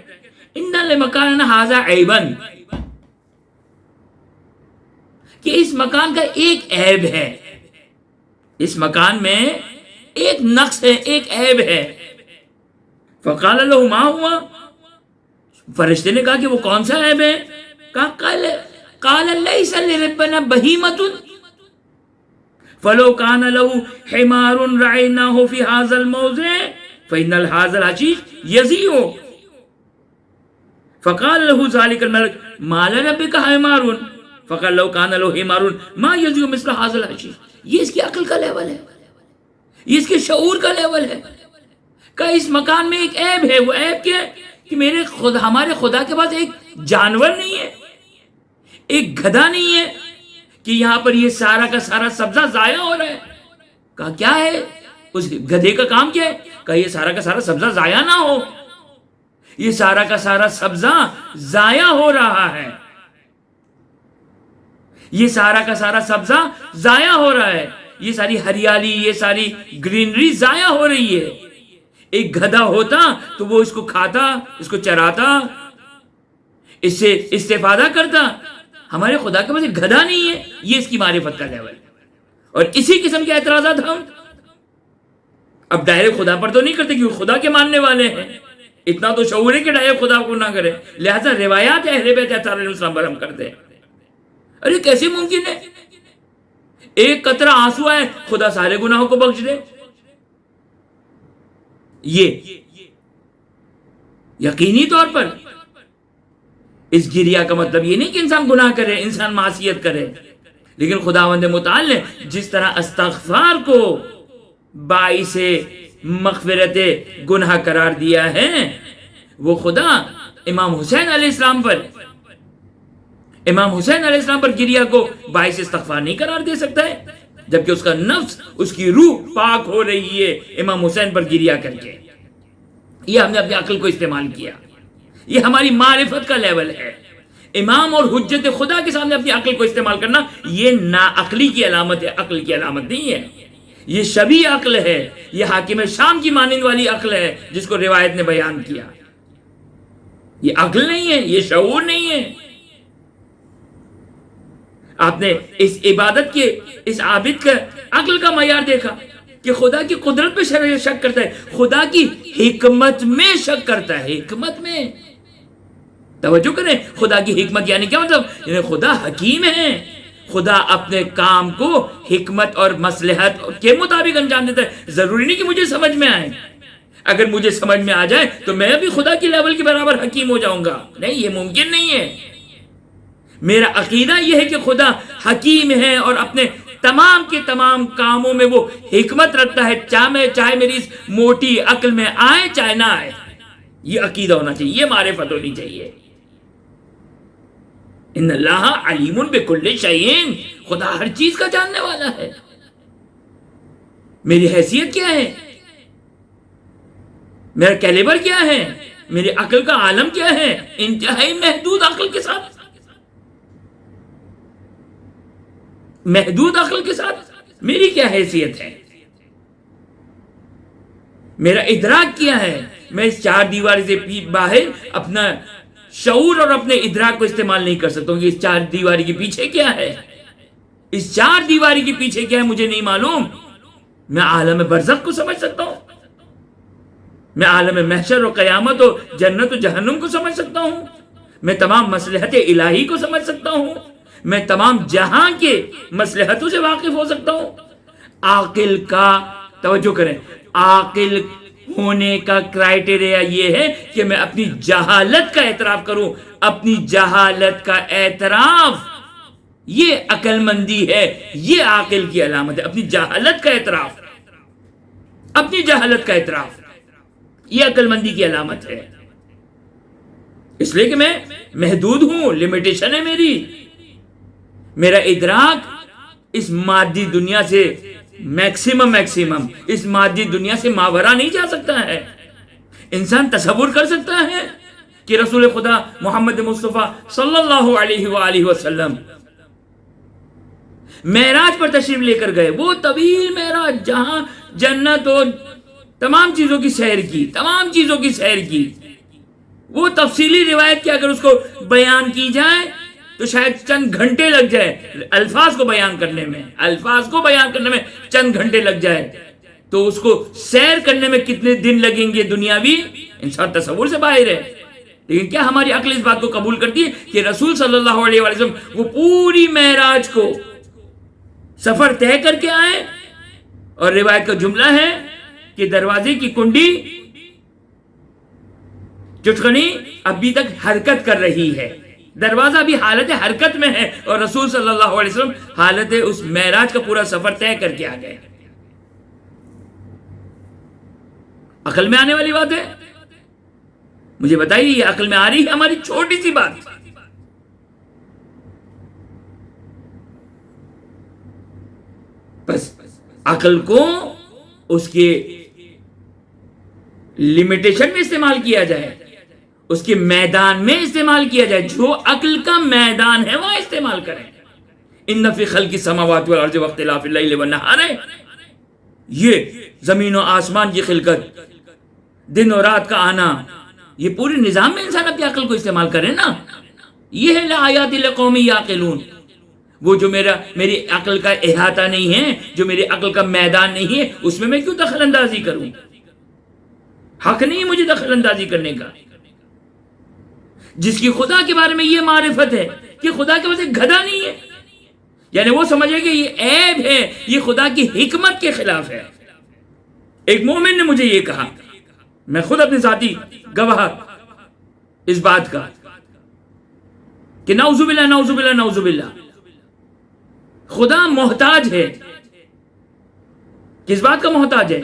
ان لمکاننا ھذا عیبا، کہ اس مکان کا ایک عیب ہے، اس مکان میں ایک نقص ہے، ایک عیب ہے. فقال له ما ہوا، فرشتے نے کہا کہ وہ کون سا عیب ہے؟ کہا قال لیس لربنا بہیمۃ فلو کان له حمار رعیناہ فی ھذا الموضع فإن ھذا الحشیش یزیع. فقال له ذلك الملك ما لربک حمار فقال لو کان له حمار ما یزیع مثل ھذا الحشیش. یہ اس کی عقل کا لیول ہے، یہ اس کے شعور کا لیول ہے کہ اس مکان میں ایک عیب ہے. وہ عیب کیا ہے؟ کہ ہمارے خدا کے پاس ایک جانور نہیں ہے، ایک گدھا نہیں ہے کہ یہاں پر یہ سارا کا سارا سبزہ ضائع ہو رہا ہے. کہا کیا ہے اس گدھے کا کام؟ کیا ہے؟ کہا یہ سارا کا سارا سبزہ ضائع نہ ہو، یہ سارا کا سارا سبزہ ضائع ہو رہا ہے، یہ سارا کا سارا سبزہ ضائع ہو رہا ہے. یہ ساری ہریالی، یہ ساری گرینری ضائع ہو رہی ہے. ایک گدھا ہوتا تو وہ اس کو کھاتا، اس کو چراتا، اس سے استفادہ کرتا. ہمارے خدا کے پاس ایک گدھا نہیں ہے. یہ اس کی معرفت کا لیول. اور اسی قسم کے اعتراضات ہم اب ڈائریکٹ خدا پر تو نہیں کرتے کیونکہ خدا کے ماننے والے ہیں. اتنا تو شعور ہے کہ ڈائریکٹ خدا کو نہ کرے. لہذا روایات اہل بیت علیہ السلام پر ہم کرتے ہیں. ارے کیسے ممکن ہے ایک قطرہ آنسو آئے خدا سارے گناہوں کو بخش دے؟ یہ یقینی طور پر اس گریا کا مطلب یہ نہیں کہ انسان گناہ کرے، انسان معصیت کرے. لیکن خداوند متعال نے جس طرح استغفار کو باعث مغفرت گناہ قرار دیا ہے، وہ خدا امام حسین علیہ السلام پر گریا کو باعث استغفار نہیں قرار دے سکتا ہے، جبکہ اس کا نفس، اس کی روح پاک ہو رہی ہے امام حسین پر گریا کر کے. یہ ہم نے اپنی عقل کو استعمال کیا. یہ ہماری معرفت کا لیول ہے. امام اور حجت خدا کے سامنے اپنی عقل کو استعمال کرنا یہ ناعقلی کی علامت ہے، عقل کی علامت نہیں ہے. یہ شبیہ عقل ہے، یہ حاکم شام کی مانند والی عقل ہے جس کو روایت نے بیان کیا. یہ عقل نہیں ہے، یہ شعور نہیں ہے. آپ نے اس عبادت کے، اس عابد کا عقل کا معیار دیکھا کہ خدا کی قدرت پہ شک کرتا ہے، خدا کی حکمت میں شک کرتا ہے. حکمت میں توجہ کریں. خدا کی حکمت یعنی کیا مطلب؟ یعنی خدا حکیم ہے. خدا اپنے کام کو حکمت اور مصلحت کے مطابق انجام دیتا ہے. ضروری نہیں کہ مجھے سمجھ میں آئے. اگر مجھے سمجھ میں آ جائے تو میں بھی خدا کی لیول کے برابر حکیم ہو جاؤں گا. نہیں، یہ ممکن نہیں ہے. میرا عقیدہ یہ ہے کہ خدا حکیم ہے اور اپنے تمام کے تمام کاموں میں وہ حکمت رکھتا ہے، چاہے میری اس موٹی عقل میں آئے چاہے نہ آئے. یہ عقیدہ ہونا چاہیے، یہ معرفت ہونی چاہیے. ان اللہ علیم بکل شیء، خدا ہر چیز کا جاننے والا ہے. میری حیثیت کیا ہے، میرا کیلیبر کیا ہے، میری عقل کا عالم کیا ہے، انتہائی محدود عقل کے ساتھ، محدود عقل کے ساتھ میری کیا حیثیت ہے، میرا ادراک کیا ہے. میں اس چار دیواری سے باہر اپنا شعور اور اپنے ادراک کو استعمال نہیں کر سکتا ہوں کہ اس چار دیواری کے پیچھے کیا ہے. اس چار دیواری کے پیچھے کیا ہے مجھے نہیں معلوم. میں عالم برزخ کو سمجھ سکتا ہوں، میں عالم محشر و قیامت و جنت و جہنم کو سمجھ سکتا ہوں، میں تمام مصلحت الہی کو سمجھ سکتا ہوں، میں تمام جہاں کے مصلحتوں سے واقف ہو سکتا ہوں. عاقل کا، توجہ کریں، عاقل ہونے کا کرائٹیریا یہ ہے کہ میں اپنی جہالت کا اعتراف کروں. اپنی جہالت کا اعتراف یہ عقل مندی ہے، یہ عاقل کی علامت ہے. اپنی جہالت کا اعتراف، اپنی جہالت کا اعتراف یہ عقل مندی کی علامت ہے. اس لیے کہ میں محدود ہوں، لمیٹیشن ہے میری. میرا ادراک اس مادی دنیا سے میکسیمم اس مادی دنیا سے ماورا نہیں جا سکتا ہے. انسان تصور کر سکتا ہے کہ رسول خدا محمد مصطفیٰ صلی اللہ علیہ وآلہ وسلم معراج پر تشریف لے کر گئے. وہ طویل معراج جہاں جنت و تمام چیزوں کی سیر کی. وہ تفصیلی روایت کی اگر اس کو بیان کی جائے تو شاید چند گھنٹے لگ جائے. الفاظ کو بیان کرنے میں چند گھنٹے لگ جائے تو اس کو سیر کرنے میں کتنے دن لگیں گے دنیاوی، انسان تصور سے باہر ہے. لیکن کیا ہماری عقل اس بات کو قبول کرتی ہے کہ رسول صلی اللہ علیہ وسلم وہ پوری معراج کو سفر طے کر کے آئے؟ اور روایت کا جملہ ہے کہ دروازے کی کنڈی چٹکنی ابھی تک حرکت کر رہی ہے. دروازہ بھی حالت حرکت میں ہے اور رسول صلی اللہ علیہ وسلم حالت اس معراج کا پورا سفر طے کر کے آ گئے. عقل میں آنے والی بات ہے؟ مجھے بتائیے یہ عقل میں آ رہی ہے ہماری چھوٹی سی بات؟ بس عقل کو اس کے لمیٹیشن میں استعمال کیا جائے، اس کے میدان میں استعمال کیا جائے. جو عقل کا میدان ہے وہاں استعمال کریں. ان فی خلق السماوات والارض واختلاف اللیل والنہار ہے، یہ زمین و آسمان کی خلقت، دن اور رات کا آنا، یہ پورے نظام میں انسان اپنی عقل کو استعمال کرے نا. یہ ہے لآیات لقوم یعقلون. وہ جو میری عقل کا احاطہ نہیں ہے، جو میری عقل کا میدان نہیں ہے، اس میں کیوں دخل اندازی کروں؟ حق نہیں مجھے دخل اندازی کرنے کا. جس کی خدا کے بارے میں یہ معرفت ہے کہ خدا کے واسطے گدھا نہیں ہے، یعنی وہ سمجھے کہ یہ عیب ہے، یہ خدا کی حکمت کے خلاف ہے. ایک مومن نے مجھے یہ کہا، میں خود اپنے ذاتی گواہ اس بات کا، کہ نعوذ باللہ نعوذ باللہ نعوذ باللہ، خدا محتاج ہے. کس بات کا محتاج ہے؟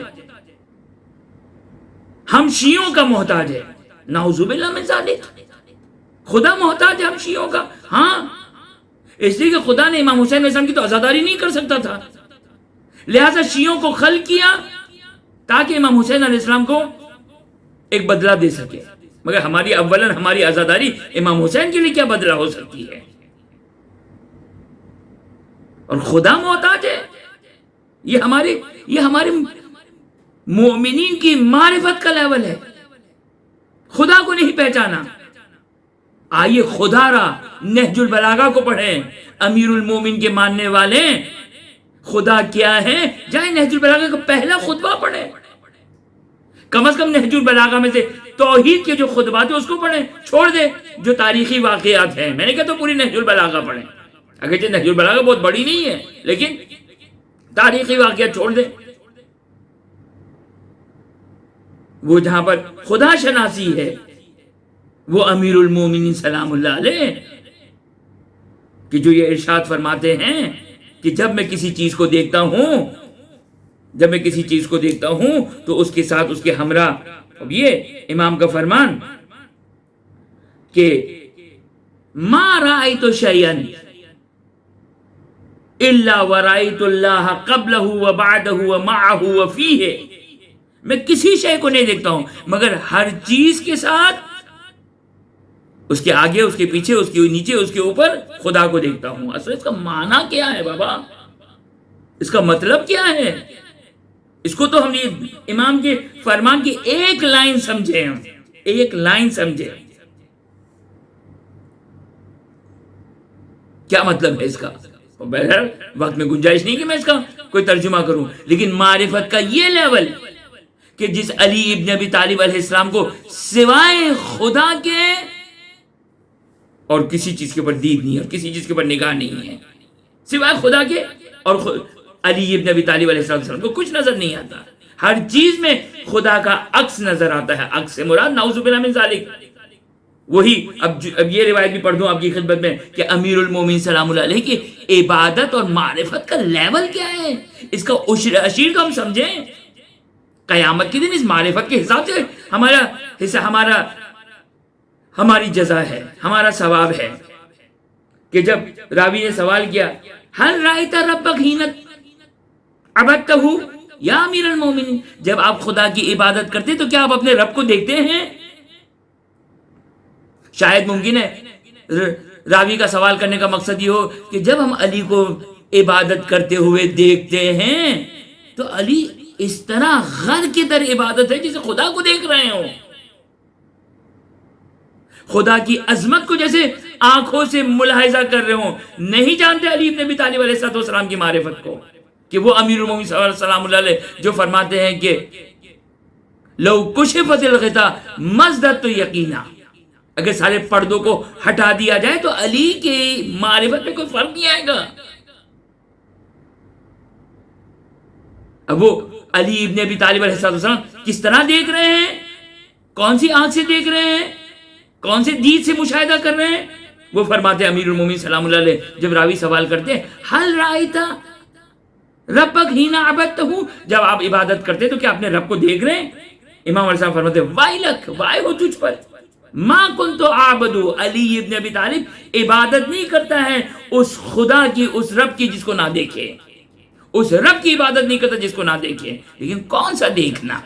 ہم شیعوں کا محتاج ہے. نعوذ باللہ من ذالک، خدا محتاج ہے ہم شیعوں کا. ہاں، اس لیے کہ خدا نے امام حسین علیہ السلام کی تو عزاداری نہیں کر سکتا تھا، لہذا شیعوں کو خلق کیا تاکہ امام حسین علیہ السلام کو ایک بدلہ دے سکے. مگر ہماری عزاداری امام حسین کے لیے کیا بدلہ ہو سکتی ہے؟ اور خدا محتاج ہے. یہ ہمارے مومنین کی معرفت کا لیول ہے. خدا کو نہیں پہچانا. آئیے خدا را نہج البلاغہ کو پڑھیں. امیر المومن کے ماننے والے خدا کیا ہے، جائیں نہج البلاغہ کا پہلا خطبہ پڑھیں. کم از کم نہج البلاغہ میں سے توحید کے جو خطبات ہیں اس کو پڑھیں. چھوڑ دیں جو تاریخی واقعات ہیں. میں نے کہا تو پوری نہج البلاغہ پڑھیں، اگرچہ نہج البلاغہ بہت بڑی نہیں ہے لیکن تاریخی واقعات چھوڑ دیں. وہ جہاں پر خدا شناسی ہے، وہ امیر المومنین سلام اللہ علیہ کہ جو یہ ارشاد فرماتے ہیں کہ جب میں کسی چیز کو دیکھتا ہوں تو اس کے ساتھ اس کے ہمراہ. اب یہ امام کا فرمان کہ ما رأیت شیئا الا ورأیت اللہ قبلہ وبعدہ ومعہ وفیہ. میں کسی شے کو نہیں دیکھتا ہوں مگر ہر چیز کے ساتھ، اس کے آگے، اس کے پیچھے، اس کے نیچے، اس کے اوپر خدا کو دیکھتا ہوں. اصل اس کا معنی کیا ہے بابا؟ اس کا مطلب کیا ہے؟ اس کو تو ہم نے امام کے فرمان کی ایک لائن سمجھے. ہم ایک لائن سمجھے. کیا مطلب ہے اس کا؟ بہرحال وقت میں گنجائش نہیں کہ میں اس کا کوئی ترجمہ کروں، لیکن معرفت کا یہ لیول کہ جس علی ابن ابی طالب علیہ السلام کو سوائے خدا کے اور کسی چیز کے اوپر دید نہیں اور کسی چیز کے اوپر نگاہ نہیں ہے، سوائے خدا کے، اور علی ابن ابی طالب علیہ السلام کو کچھ نظر نہیں آتا. ہر چیز میں خدا کا عکس نظر آتا ہے. عکس سے مراد نعوذ باللہ من ذالک. وہی اب یہ روایت بھی پڑھ دوں آپ کی خدمت میں کہ امیر المومنین سلام اللہ علیہ کی عبادت اور معرفت کا لیول کیا ہے، اس کا اشیر کو ہم سمجھیں. قیامت کے دن اس معرفت کے حساب سے ہمارا حصہ، ہماری جزا ہے، ہمارا ثواب ہے. کہ جب راوی نے سوال کیا ہل رأیت ربک حین عبدتہ یا امیر المومنین، جب آپ خدا کی عبادت کرتے تو کیا آپ اپنے رب کو دیکھتے ہیں؟ شاید ممکن ہے راوی کا سوال کرنے کا مقصد یہ ہو کہ جب ہم علی کو عبادت کرتے ہوئے دیکھتے ہیں تو علی اس طرح غر کی در عبادت ہے جسے خدا کو دیکھ رہے ہوں، خدا کی عظمت کو جیسے آنکھوں سے ملاحظہ کر رہے ہوں. نہیں جانتے علی ابن ابی طالب علیہ السلام کی معرفت کو کہ وہ امیر المومنین سلام اللہ علیہ جو فرماتے ہیں کہ لو کشفت الغطاء مزددت یقینا، اگر سارے پردوں کو ہٹا دیا جائے تو علی کے معرفت میں کوئی فرق نہیں آئے گا. اب وہ علی ابن ابی طالب علیہ السلام کس طرح دیکھ رہے ہیں، کون سی آنکھ سے دیکھ رہے ہیں، کون سے دید سے مشاہدہ کر رہے ہیں؟ وہ فرماتے ہیں امیر المومنین سلام اللہ علیہ جب راوی سوال کرتے ہیں ہل رأیت ربک حین عبدتہ، جب آپ عبادت کرتے تو کیا اپنے رب کو دیکھ رہے ہیں؟ امام علیہ السلام فرماتے ہیں وائلک، وائے ہو تجھ پر، ما کنت اعبد، علی ابن ابی طالب عبادت نہیں کرتا ہے اس خدا کی، اس رب کی جس کو نہ دیکھے، اس رب کی عبادت نہیں کرتا جس کو نہ دیکھے. لیکن کون سا دیکھنا،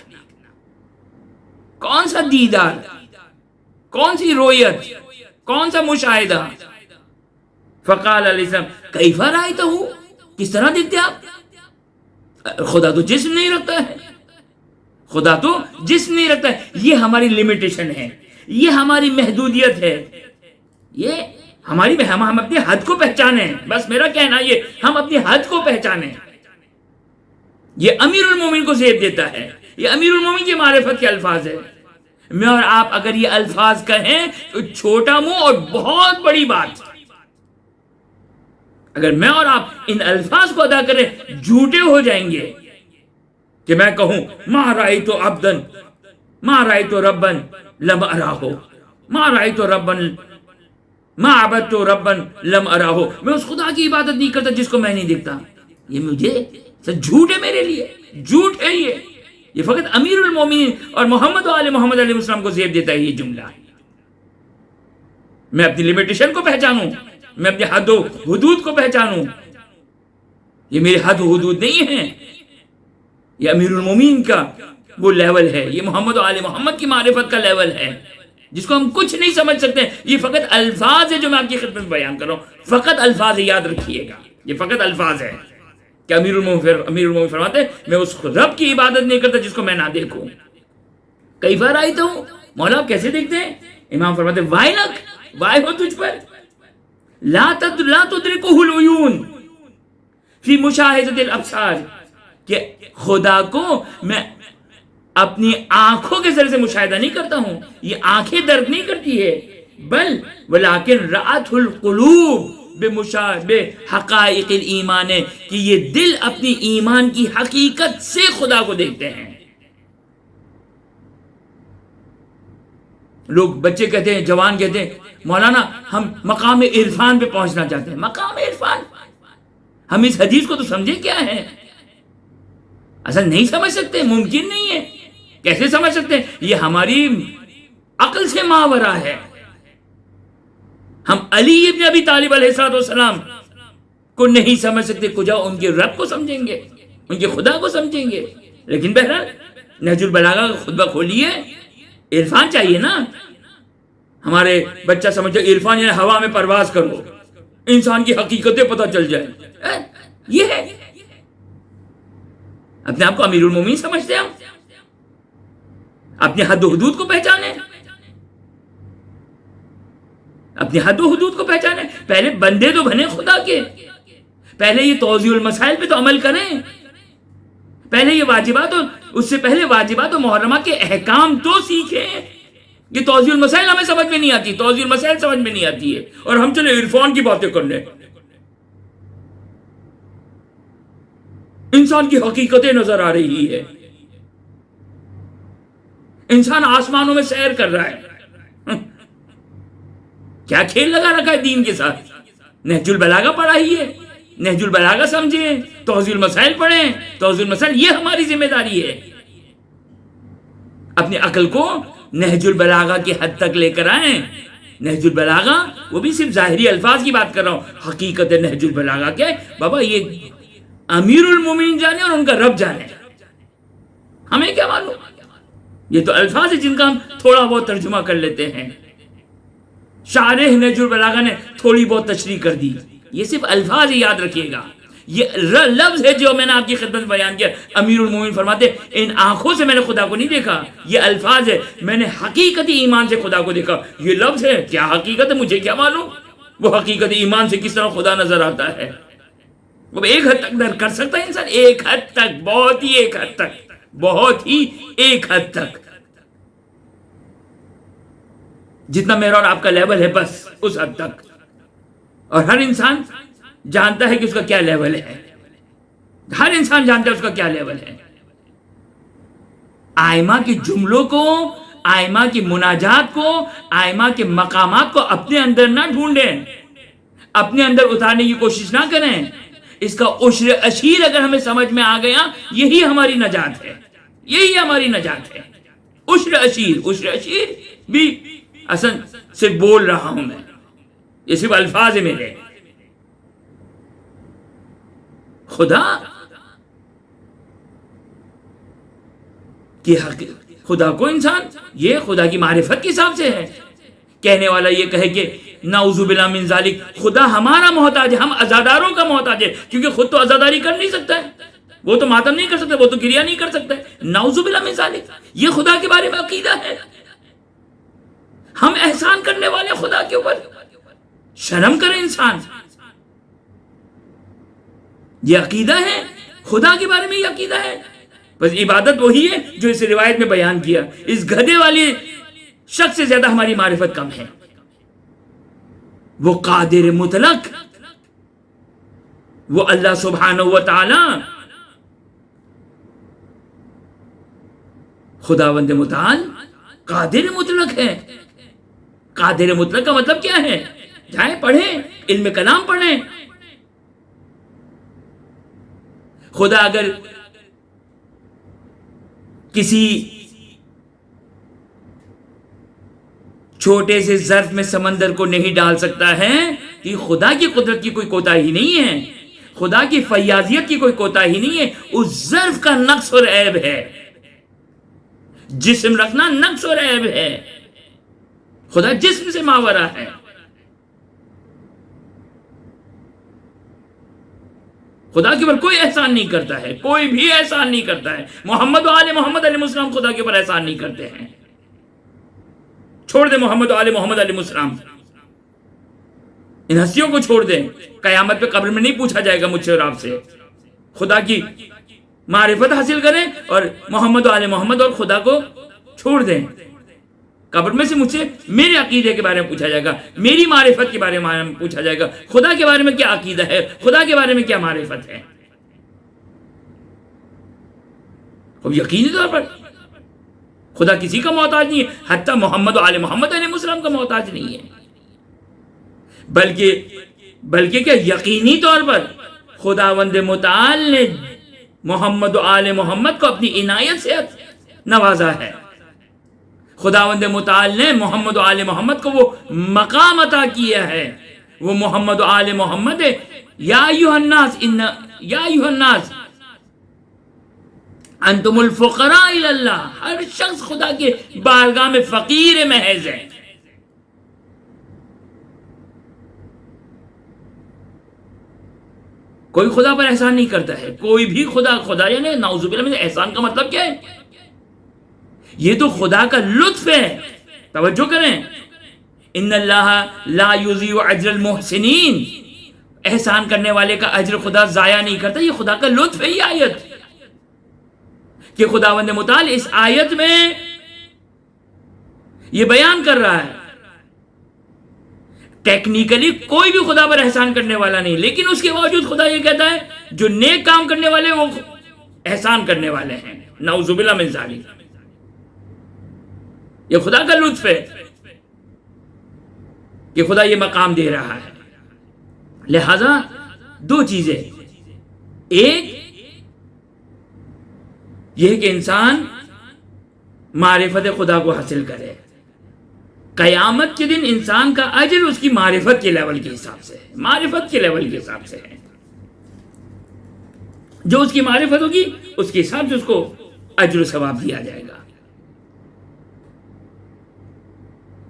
کون سا دیدار، کون سی رویت، کون سا مشاہدہ؟ فقال علیہ السلام کیف رأیتہ، کس طرح دیکھتے آپ؟ خدا تو جسم نہیں رکھتا ہے، خدا تو جسم نہیں رکھتا ہے. یہ ہماری لمیٹیشن ہے، یہ ہماری محدودیت ہے، یہ ہماری ہم اپنی حد کو پہچانیں. بس میرا کہنا یہ، ہم اپنی حد کو پہچانیں. یہ امیر المومنین کو زیب دیتا ہے، یہ امیر المومنین کی معرفت کے الفاظ ہے. میں اور آپ اگر یہ الفاظ کہیں تو چھوٹا منہ اور بہت بڑی بات. اگر میں اور آپ ان الفاظ کو ادا کریں جھوٹے ہو جائیں گے. کہ میں کہوں ما رأیت عبدا ما رأیت ربا لم اراہ، ما رأیت ربا ما عبدت ربا لم اراہ، میں اس خدا کی عبادت نہیں کرتا جس کو میں نہیں دیکھتا. یہ مجھے جھوٹ ہے، میرے لیے جھوٹ ہے. یہ فقط امیر المومنین اور محمد و آل محمد علیہ السلام کو زیب دیتا ہے یہ جملہ. میں اپنی لمیٹیشن کو پہچانوں، میں اپنی حد و حدود کو پہچانوں. یہ میری حد و حدود نہیں ہے، یہ امیر المومنین کا وہ لیول ہے، یہ محمد و آل محمد کی معرفت کا لیول ہے جس کو ہم کچھ نہیں سمجھ سکتے. یہ فقط الفاظ ہے جو میں آپ کی خدمت میں بیان کر رہا ہوں، فقط الفاظ ہے، یاد رکھیے گا یہ فقط الفاظ ہے. کہ امیر المومنین فرماتے ہیں میں اس رب کی عبادت نہیں کرتا جس کو میں نہ دیکھوں. کیف رأیتہ ہوں، مولا آپ کیسے دیکھتے ہیں؟ امام فرماتے ہیں وائلک، وائے ہو تجھ پر، لا تدرکہ العیون فی مشاہدۃ الابصار، کہ خدا کو میں اپنی آنکھوں کے ذریعے سے مشاہدہ نہیں کرتا ہوں، یہ آنکھیں درک نہیں کرتی ہے، بل ولیکن رأت القلوب بحقائق الایمان، کہ یہ دل اپنی ایمان کی حقیقت سے خدا کو دیکھتے ہیں. لوگ بچے کہتے ہیں، جوان کہتے ہیں مولانا ہم مقام عرفان پہ پہنچنا چاہتے ہیں. مقام عرفان، ہم اس حدیث کو تو سمجھیں کیا ہے؟ اصل نہیں سمجھ سکتے، ممکن نہیں ہے. کیسے سمجھ سکتے ہیں؟ یہ ہماری عقل سے ماورا ہے. ہم علی ابن ابی طالب علیہ السلام کو نہیں سمجھ سکتے، کجا ان کے رب کو سمجھیں گے، ان کے خدا کو سمجھیں گے. لیکن بہرحال نہج البلاغہ کا خطبہ کھولیے، عرفان چاہیے نا. ہمارے بچہ سمجھے عرفان یعنی ہوا میں پرواز کرو، انسان کی حقیقتیں پتہ چل جائے. یہ ہے اپنے آپ کو امیر المومنین سمجھتے ہیں. ہم اپنی حد و حدود کو پہچانے، اپنی حد و حدود کو پہچانے. پہلے بندے تو بنے خدا کے، پہلے یہ توضیح المسائل پہ تو عمل کریں، پہلے یہ واجبات، اس سے پہلے واجبات و محرمات کے احکام تو سیکھیں. یہ توضیح المسائل ہمیں سمجھ میں نہیں آتی، توضیح المسائل سمجھ میں نہیں آتی ہے، اور ہم چلے عرفان کی باتیں کر لیں. انسان کی حقیقتیں نظر آ رہی ہے، انسان آسمانوں میں سیر کر رہا ہے. کیا کھیل لگا رکھا ہے دین کے ساتھ؟ نہج البلاغہ پڑھائیے، نہج البلاغہ سمجھیں، توضیح المسائل پڑھیں. توضیح المسائل یہ ہماری ذمہ داری ہے. اپنی عقل کو نہج البلاغہ کی حد تک لے کر آئیں. نہج البلاغہ وہ بھی صرف ظاہری الفاظ کی بات کر رہا ہوں، حقیقت نہج البلاغہ کیا ہے بابا؟ یہ امیر المومنین جانے اور ان کا رب جانے، ہمیں کیا معلوم؟ یہ تو الفاظ ہیں جن کا ہم تھوڑا بہت ترجمہ کر لیتے ہیں. شارح نہج البلاغہ نے تھوڑی بہت تشریح کر دی. یہ صرف الفاظ ہی، یاد رکھیے گا. یہ لفظ ہے جو میں نے آپ کی خدمت میں بیان کیا. امیر المومنین فرماتے ان آنکھوں سے میں نے خدا کو نہیں دیکھا، یہ الفاظ ہے میں نے حقیقتی ایمان سے خدا کو دیکھا. یہ لفظ ہے، کیا حقیقت ہے مجھے کیا معلوم؟ وہ حقیقتی ایمان سے کس طرح خدا نظر آتا ہے. وہ ایک حد تک در کر سکتا ہے انسان، ایک حد تک، بہت ہی ایک حد تک، بہت ہی ایک حد تک. جتنا میرا اور آپ کا لیول ہے بس اس حد تک. اور ہر انسان جانتا ہے کہ اس کا کیا لیول ہے، ہر انسان جانتا ہے اس کا کیا لیول ہے. آئمہ کے جملوں کو، آئمہ کی مناجات کو، آئمہ کے مقامات کو اپنے اندر نہ ڈھونڈیں، اپنے اندر اتارنے کی کوشش نہ کریں. اس کا عشر اشیر اگر ہمیں سمجھ میں آ گیا، یہی ہماری نجات ہے، یہی ہماری نجات ہے. عشر اشیر، عشر اشیر بھی اصل صرف بول رہا ہوں میں، یہ صرف الفاظ ہیں میرے. خدا کی خدا کو انسان، یہ خدا کی معرفت کے حساب سے ہے. کہنے والا یہ کہے کہ نعوذ باللہ من ذالک، خدا ہمارا محتاج ہے، ہم عزاداروں کا محتاج ہے، کیونکہ خود تو عزاداری کر نہیں سکتا ہے، وہ تو ماتم نہیں کر سکتا، وہ تو گریہ نہیں کر سکتا ہے۔ نعوذ باللہ من ذالک، یہ خدا کے بارے میں عقیدہ ہے۔ ہم احسان کرنے والے خدا کے اوپر، شرم کرے انسان، یہ عقیدہ ہے، خدا کے بارے میں یہ عقیدہ ہے۔ بس عبادت وہی ہے جو اس روایت میں بیان کیا، اس گدھے والے شخص سے زیادہ ہماری معرفت کم ہے۔ وہ قادر مطلق، وہ اللہ سبحانہ و تعالی خداوند متعال قادر مطلق ہے۔ قادر مطلق کا مطلب کیا ہے؟ جائیں پڑھیں، علم کلام پڑھیں۔ خدا اگر کسی چھوٹے سے ظرف میں سمندر کو نہیں ڈال سکتا ہے کہ خدا کی قدرت کی کوئی کوتاہی نہیں ہے، خدا کی فیاضیت کی کوئی کوتاہی نہیں ہے، اس ظرف کا نقص اور عیب ہے۔ جسم رکھنا نقص اور عیب ہے، خدا جسم سے ماورا ہے۔ خدا کے اوپر کوئی احسان نہیں کرتا ہے، کوئی بھی احسان نہیں کرتا ہے۔ محمد و آل محمد علیہ السلام خدا کے اوپر احسان نہیں کرتے ہیں۔ چھوڑ دے محمد و آل محمد علیہ السلام، ان ہستیوں کو چھوڑ دیں۔ قیامت پہ قبر میں نہیں پوچھا جائے گا مجھ سے اور آپ سے۔ خدا کی معرفت حاصل کریں اور محمد و آل محمد اور خدا کو چھوڑ دیں۔ قبر میں سے مجھ سے میرے عقیدے کے بارے میں پوچھا جائے گا، میری معرفت کے بارے میں پوچھا جائے گا، خدا کے بارے میں کیا عقیدہ ہے، خدا کے بارے میں کیا معرفت ہے۔ اب یقینی طور پر خدا کسی کا محتاج نہیں ہے، حتیٰ محمد و آل محمد علیہ السلام کا محتاج نہیں ہے۔ بلکہ کیا یقینی طور پر خداوند متعال نے محمد و آل محمد کو اپنی عنایت سے نوازا ہے۔ خداوند متعال نے محمد و آل محمد کو وہ مقام عطا کیا ہے، وہ محمد و آل محمد ہے۔ یا ایھا الناس انتم الفقراء الی اللہ، ہر شخص خدا کے بارگاہ میں فقیر محض ہے۔ کوئی خدا پر احسان نہیں کرتا ہے، کوئی بھی خدا یعنی نعوذ باللہ من احسان کا مطلب کیا ہے؟ یہ تو خدا کا لطف ہے۔ توجہ کریں، ان اللہ لا یضیع اجر المحسنین، احسان کرنے والے کا اجر خدا ضائع نہیں کرتا، یہ خدا کا لطف ہے۔ یہ آیت کہ خداوند متعال اس آیت میں یہ بیان کر رہا ہے، ٹیکنیکلی کوئی بھی خدا پر احسان کرنے والا نہیں، لیکن اس کے باوجود خدا یہ کہتا ہے جو نیک کام کرنے والے وہ احسان کرنے والے ہیں۔ نعوذ باللہ من ذالک، یہ خدا کا لطف ہے کہ خدا یہ مقام دے رہا ہے۔ لہذا دو چیزیں، ایک یہ کہ انسان معرفت خدا کو حاصل کرے، قیامت کے دن انسان کا اجر اس کی معرفت کے لیول کے حساب سے ہے، معرفت کے لیول کے حساب سے ہے۔ جو اس کی معرفت ہوگی اس کے حساب سے اس کو اجر و ثواب دیا جائے گا۔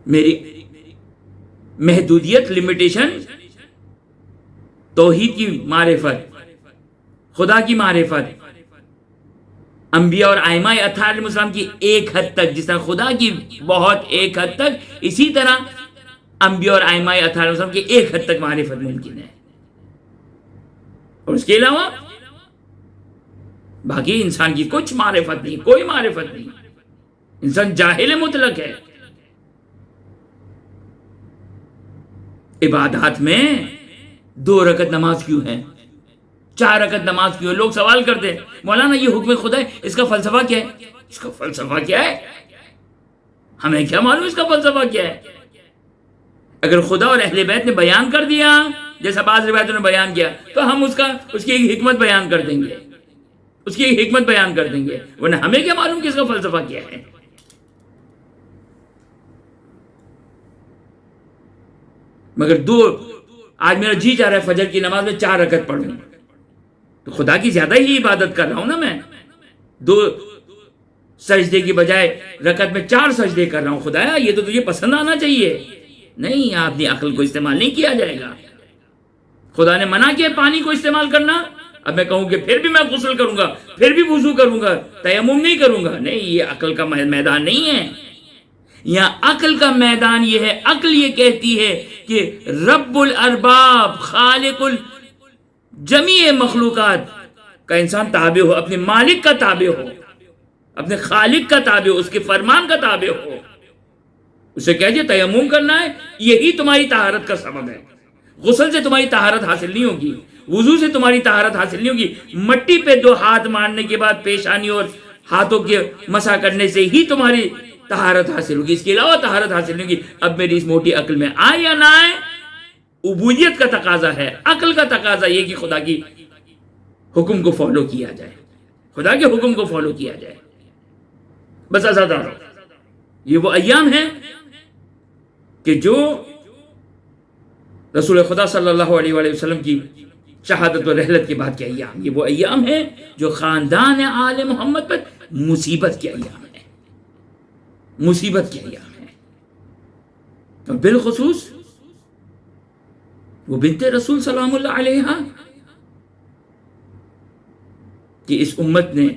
میری محدودیت، لمیٹیشن، توحید کی معرفت، خدا کی معرفت، انبیاء اور ائمہ اطہار علیہ السلام کی ایک حد تک، جس طرح خدا کی بہت ایک حد تک، اسی طرح انبیاء اور ائمہ اطہار علیہ السلام کی ایک حد تک معرفت ممکن ہے، اور اس کے علاوہ باقی انسان کی کچھ معرفت نہیں، کوئی معرفت نہیں، انسان جاہل مطلق ہے۔ عبادات میں 2 رکعت نماز کیوں ہے، 4 رکعت نماز کیوں ہے؟ لوگ سوال کرتے ہیں مولانا یہ حکم خدا ہے، اس کا فلسفہ کیا ہے؟ اس کا فلسفہ کیا ہے؟ ہمیں کیا معلوم اس کا فلسفہ کیا ہے؟ اگر خدا اور اہل بیت نے بیان کر دیا جیسا بعض روایتوں نے بیان کیا تو ہم اس کی ایک حکمت بیان کر دیں گے، اس کی ایک حکمت بیان کر دیں گے، ورنہ ہمیں کیا معلوم کہ اس کا فلسفہ کیا ہے؟ مگر آج میرا جی چاہ رہا ہے فجر کی نماز میں 4 رکعت پڑھوں، تو خدا کی زیادہ ہی عبادت کر رہا ہوں نا میں، 2 سجدے کی بجائے رکعت میں 4 سجدے کر رہا ہوں۔ خدایا یہ تو تجھے پسند آنا چاہیے، نہیں، اپنی عقل کو استعمال نہیں کیا جائے گا. خدا نے منع کیا پانی کو استعمال کرنا. اب میں کہوں کہ پھر بھی میں غسل کروں گا، پھر بھی وضو کروں گا، تیمم نہیں کروں گا، نہیں، یہ عقل کا میدان نہیں ہے. یہاں عقل کا میدان یہ ہے. عقل یہ کہتی ہے کہ رب الارباب، خالق الجمیع مخلوقات کا انسان تابع ہو، اپنے مالک کا تابع ہو، اپنے خالق کا تابع ہو، اس کے فرمان کا تابع ہو. اسے کہیے تیمم کرنا ہے، یہی تمہاری طہارت کا سبب ہے. غسل سے تمہاری طہارت حاصل نہیں ہوگی، وضو سے تمہاری طہارت حاصل نہیں ہوگی. مٹی پہ 2 ہاتھ مارنے کے بعد پیشانی اور ہاتھوں کے مسح کرنے سے ہی تمہاری طہارت حاصل ہوگی، اس کے علاوہ طہارت حاصل نہیں ہوگی. اب میری اس موٹی عقل میں آئے یا نہ آئے، عبودیت کا تقاضا ہے. عقل کا تقاضا یہ کہ خدا کی حکم کو فالو کیا جائے، خدا کے حکم کو فالو کیا جائے. بس عزادارو، یہ وہ ایام ہیں کہ جو رسول خدا صلی اللہ علیہ وآلہ وسلم کی شہادت و رحلت کے بعد کے ایام، یہ وہ ایام ہیں جو خاندان آل محمد پر مصیبت کے ایام ہیں، مصیبت کے ایام ہیں. اور بالخصوص وہ بنت رسول سلام اللہ علیہ کہ اس امت نے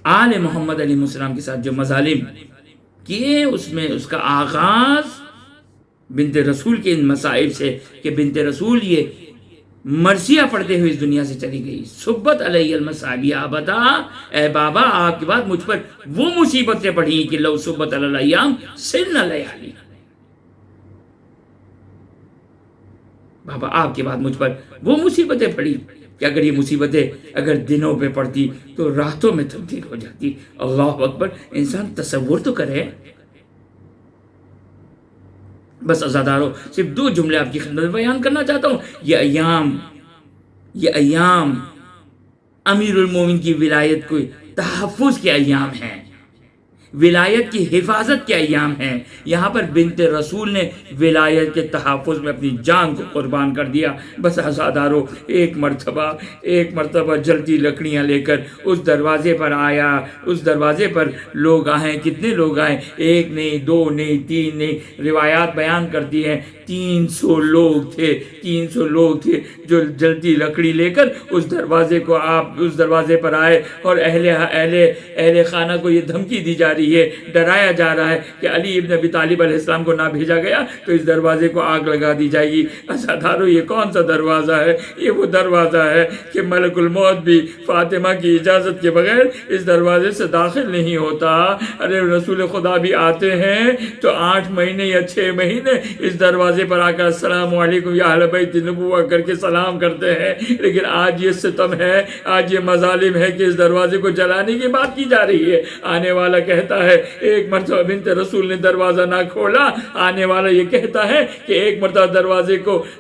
آل محمد علیہ السلام کے ساتھ جو مظالم کیے، اس میں اس کا آغاز بنت رسول کے ان مصائب سے کہ بنت رسول یہ مرثیہ پڑھتے ہوئے اس دنیا سے چلی گئی. صبت علیہ المصائب یا ابدا، اے بابا آپ کے بعد مجھ پر وہ مصیبتیں پڑھی کہ لو صبت علی الایام سن لیالی. بابا آپ کے بعد مجھ پر وہ مصیبتیں پڑھی کہ اگر یہ مصیبتیں اگر دنوں پہ پڑتی تو راتوں میں تبدیل ہو جاتی. اللہ اکبر، انسان تصور تو کرے. بس عزادارو، صرف 2 جملے آپ کی خدمت میں بیان کرنا چاہتا ہوں. یہ ایام امیر المومن کی ولایت کو تحفظ کے ایام ہیں، ولایت کی حفاظت کے ایام ہیں. یہاں پر بنت رسول نے ولایت کے تحفظ میں اپنی جان کو قربان کر دیا. بس عزادارو، ایک مرتبہ جلتی لکڑیاں لے کر اس دروازے پر آیا. اس دروازے پر لوگ آئے، کتنے لوگ آئے؟ 1 نہیں، 2 نہیں، 3 نہیں. روایات بیان کرتی ہیں 300 لوگ تھے جو جلتی لکڑی لے کر اس دروازے پر آئے. اور اہل خانہ کو یہ دھمکی دی جا رہی ہے، ڈرایا جا رہا ہے کہ علی ابن ابی طالب علیہ السلام کو نہ بھیجا گیا تو اس دروازے کو آگ لگا دی جائے گی. عزادارو، یہ کون سا دروازہ ہے؟ یہ وہ دروازہ ہے کہ ملک الموت بھی فاطمہ کی اجازت کے بغیر اس دروازے سے داخل نہیں ہوتا. ارے رسول خدا بھی آتے ہیں تو 8 مہینے یا 6 مہینے اس دروازے پر آ کر السلام علیکم یا اہل بیت نبوہ کر کے سلام کرتے ہیں. لیکن آج یہ ستم ہے، آج یہ مظالم ہے کہ اس دروازے کو جلانے کی بات کی جا رہی ہے. آنے والا کہتا ہے، ایک مرتبہ بنت رسول نے دروازہ نہ کھولا، آنے والا یہ کہتا ہے کہ ایک مرتبہ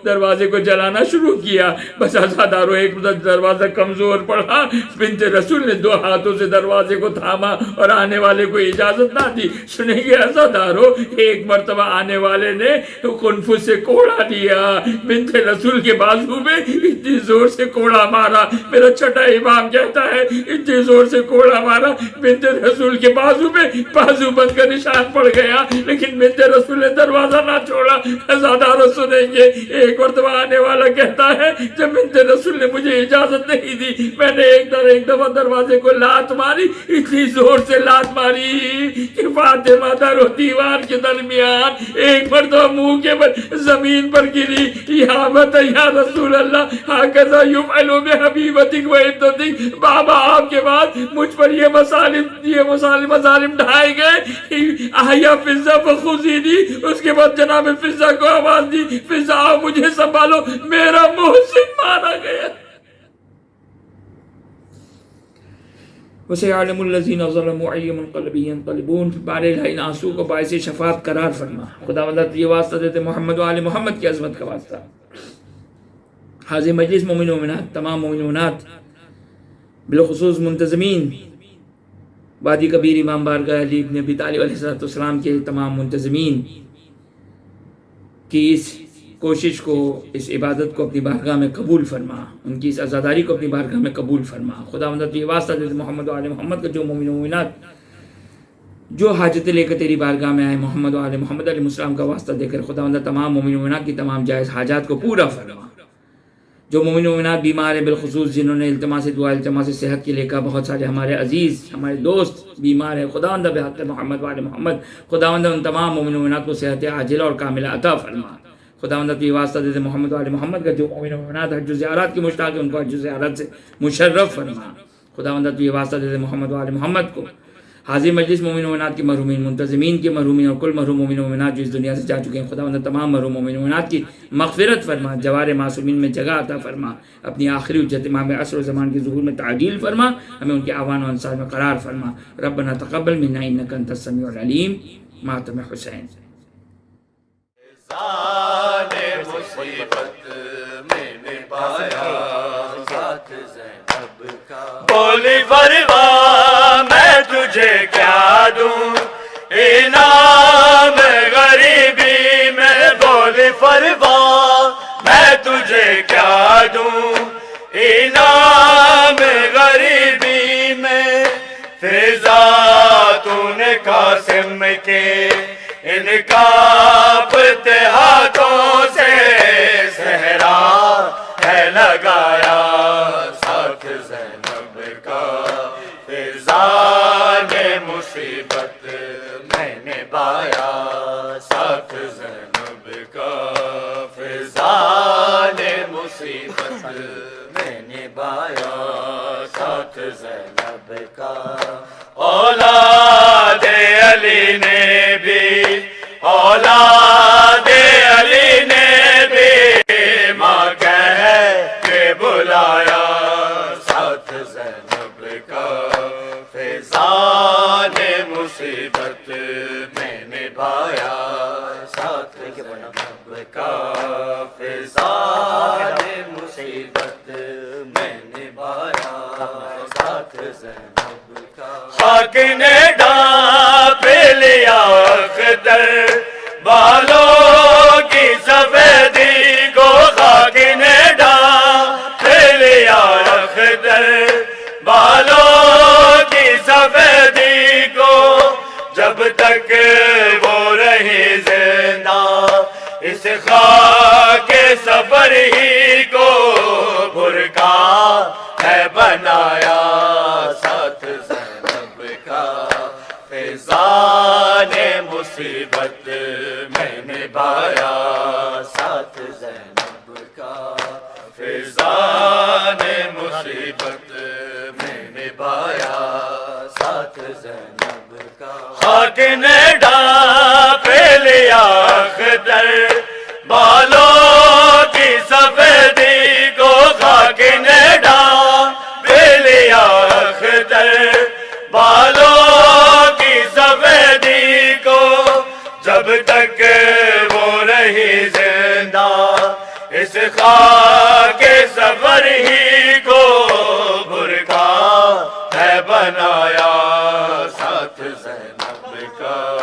دروازے کو جلانا شروع کیا. بس عزادارو، ایک مرتبہ دروازہ کمزور پڑا، بنت رسول نے 2 ہاتھوں سے دروازے کو تھاما اور آنے والے کو اجازت نہ دی. سنیں گے عزادارو، ایک مرتبہ آنے والے نے قنفذ سے کوڑا دیا، بنت رسول کے بازو میں اتنی زور سے کوڑا مارا. میرا چھٹا امام کہتا ہے اتنی زور سے کوڑا مارا بنت رسول کے بازو میں بازو بند کا نشان پڑ گیا، لیکن بنت رسول نے دروازہ نہ چھوڑا. عزادارو سنیں گے، ایک مرتبہ آنے والا کہتا ہے جب بنت رسول نے مجھے اجازت نہیں دی، میں نے ایک دفعہ دروازے کو لات ماری، اتنی زور سے لات ماری کہ فاطمہ در و دیوار کے درمیان ایک مرتبہ منہ کے بل زمین پر گری. یا رسول اللہ ہکذا یفعل بحبیبتک و ابنتک. بابا آپ کے بعد مجھ پر یہ مظالم ڈھائے گئے. احیا فضہ فخذینی، اس کے بعد جناب فضہ کو آواز دی، فضہ آؤ مجھے سنبھالو، میرا محسن مارا گیا. وَسَيَعْلَمُ الَّذِينَ ظَلَمُوا أَيَّ مُنقَلَبٍ يَنقَلِبُونَ. بارہا ان آنسو کو باعث شفاعت قرار فرما. خداوند یہ واسطہ دیتے محمد و آل محمد کی عظمت کا واسطہ. حاضر مجلس مومن و مومنات، تمام مومن و مومنات، بالخصوص منتظمین وادی کبیر امام بارگاہ علی ابن ابی طالب علیہ السلام کے تمام منتظمین کی اس کوشش کو، اس عبادت کو اپنی بارگاہ میں قبول فرما، ان کی اس عزاداری کو اپنی بارگاہ میں قبول فرما. خداوند یہ واسطہ دیتے محمد و آل محمد کا جو مومن و مومنات جو حاجتیں لے کر تیری بارگاہ میں آئے محمد و آل محمد علیہ السلام کا واسطہ دے کر خداوند تمام مومن و مومنات کی تمام جائز حاجات کو پورا فرما۔ جو مومن و مومنات بیمار ہیں بالخصوص جنہوں نے التماس دعا التماس صحت کے لے کہا، بہت سارے ہمارے عزیز ہمارے دوست بیمار ہیں، خداوند بحق محمد و آل محمد خداوند ان تمام مومن و مومنات کو صحت عاجلہ اور کاملہ عطا فرما۔ خداوند اپنی واسطہ دے محمد و آل محمد کا جو مومن و مومنات حج و زیارات کی مشتاق ہیں ان کو حج و زیارات سے مشرف فرما۔ خداوند اپنی واسطہ دے محمد و آل محمد کو حاضر مجلس مومن و مومنات کے محرومین، منتظمین کے محرومین اور کل محروم مومن و مومنات جو اس دنیا سے جا چکے ہیں، خداوند تمام محروم مومن و مومنات کی مغفرت فرما، جوار معصومین میں جگہ عطا فرما، اپنی آخری حجت امام عصر و زمان کے ظہور میں تعجیل فرما، ہمیں ان کے اعوان و انصار میں قرار فرما۔ ربنا تقبل منا انک انت السمیع العلیم۔ ماتم حسین۔ بولی فرما میں تجھے کیا دوں انعام غریبی میں، بولی فرما میں تجھے کیا دوں انعام غریبی میں، فضا تو نے قاسم کے ان کانپتے ہاتھوں سے صحرا ہے لگایا، ساتھ زینب کا فضا نے مصیبت میں نبھایا، ساتھ زینب کا فضا نے مصیبت میں نبھایا، ساتھ زینب کا۔ اولاد علی نے بھی، اولاد علی نے بھی ماں کہہ کے بلایا، ساتھ زینب کا فضا نے مصیبت میں نبھایا، ساتھ زینب کا فضا نے مصیبت میں نبھایا، ساتھ زینب کا۔ خاک نے ڈانپ لیا اختر بالوں کی سفیدی کو، خاک نے ڈانپ لیا اختر بالوں کی سفیدی کو، جب تک وہ رہی زندہ اس خاک سفر ہی کو برقع ہے بنایا، ساتھ زینب کا فضا نے مصیبت میں نبھایا، ساتھ زینب کا فضا نے مصیبت میں نبھایا، ساتھ زینب کا۔ خاک نے ڈانپ لیا اختر بالوں کی سفیدی کو، خاک نے ڈانپ لیا اختر بالوں کی سفیدی کو، جب تک وہ رہی زندہ اس خاک سفر ہی کو برقع ہے بنایا، ساتھ زینب کا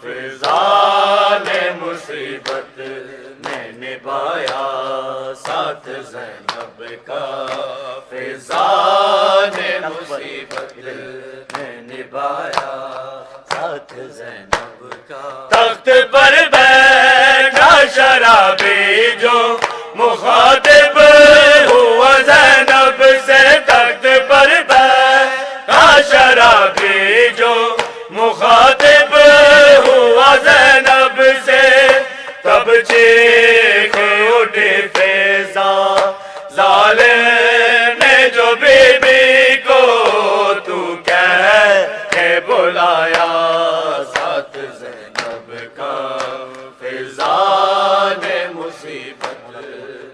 فضا نے مصیبت میں نبھایا، ساتھ زینب کا فضا نے مصیبت میں نبھایا، ساتھ زینب کا۔ تخت پر بیٹھا شرابی جو مخاطب ہوا زینب سے، تخت پر بیٹھا شرابی جو مخاطب ہوا زینب سے، تب چیخ اٹھی فضا ظالم نے جو بی بی کو تو کہہ کے بلایا، ساتھ زینب کا فضا نے مصیبت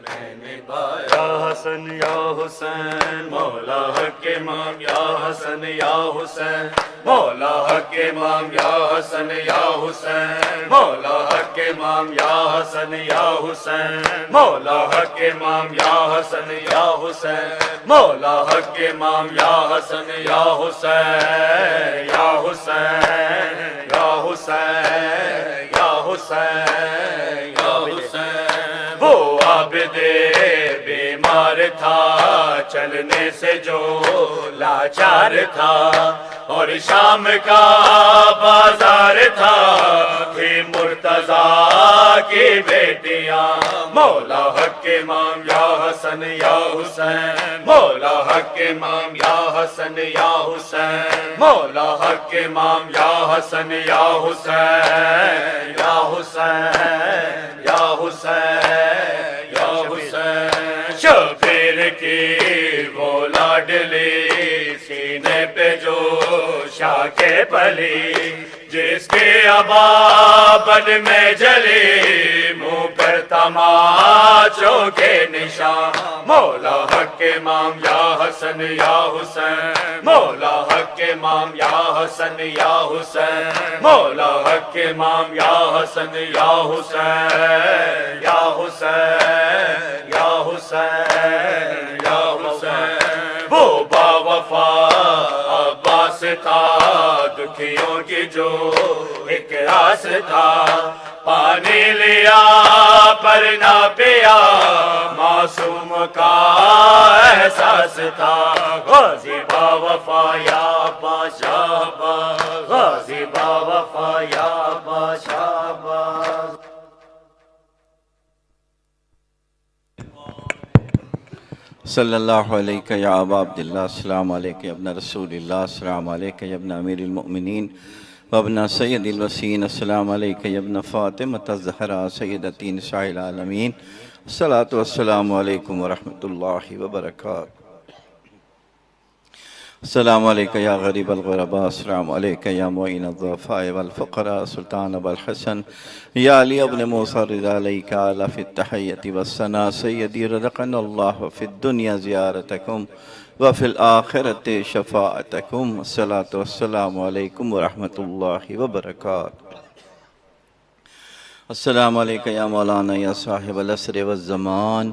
میں نبھایا، یا حسن یا حسین مولا حق امام، یا حسن یا حسین مولا حق امام، یا حسن یا حسین مولا حق امام، یا حسن یا حسین مولا حق امام، یا حسن یا حسین مولا حق امام، یا حسن یا حسین یا حسین یا حسین یا حسین یا حسین۔ وہ عابد بیمار تھا چلنے سے جو لاچار تھا، اور شام کا بازار تھا، تھی مرتضیٰ کی بیٹیاں، مولا حق امام یا حسن یا حسین، مولا حق امام یا حسن یا حسین، مولا حق امام یا حسن یا حسین، یا حسین یا حسین یا حسین، شبیر کی وہ لاڈلی سینے پہ جو شاہ کے پلی، جس کے ابابن میں جلی منہ پر تماچوں کے نشان، مولا حق امام یا حسن یا حسین، مولا حق امام یا حسن یا حسین، مولا حق امام یا حسن یا حسین، یا حسین یا حسین یا حسین، وہ با وفا عباس تھا، دکھیوں کی جو ایک راس تھا، پانی لیا پر نہ پیا، معصوم کا احساس تھا، غازی با وفا یا بادشاہ باز، غازی با وفا یا بادشاہ باز۔ صلی اللہ علیہ یا ابا عبداللہ، السلام علیکہ یا ابن رسول اللہ، السلام علیکہ یا ابن امیر المؤمنین وابن سید الوسین، السلام علیکہ یا ابن فاطمۃ الزہرا سیدتی نساء العالمین، الصلاۃ والسلام علیکم ورحمۃ اللہ وبرکاتہ۔ السلام علیکہ یا غریب الغرباء، السلام علیکہ یا معین الضعفاء والفقراء، سلطان ابو الحسن یا علی ابن موسیٰ رضا علیکہ اعلیٰ فی التحیۃ والثناء، سیدی رزقنا اللہ فی الدنیا زیارتکم وفی الآخرت شفاعتکم، الصلاۃ والسلام علیکم ورحمۃ اللہ وبرکاتہ۔ السلام علیکہ یا مولانا یا صاحب العصر والزمان،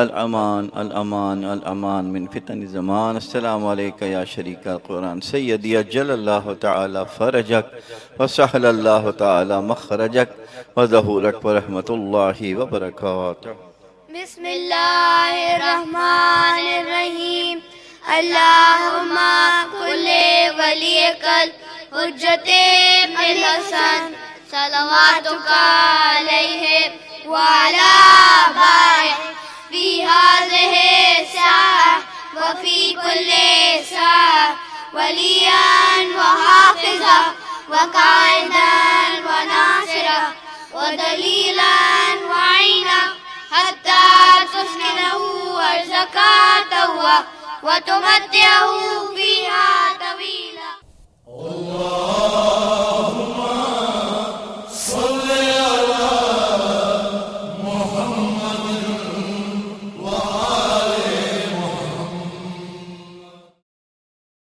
الامان الامان الامان من فتن الزمان، السلام علیکہ یا شریک القرآن، سیدی اجل اللہ تعالی فرجک وسہل اللہ تعالی مخرجک وظہورک ورحمۃ اللہ وبرکاتہ۔ بسم اللہ الرحمن الرحیم، اللہم کل ولیک الحجت ابن الحسن صلواتک علیہ وعلی آبائہ فی هذه الساعة وفي كل ساعة وليا وحافظا وقائدا وناصرا ودليلا وعينا حتى تسكنه أرزك توا وتمتعه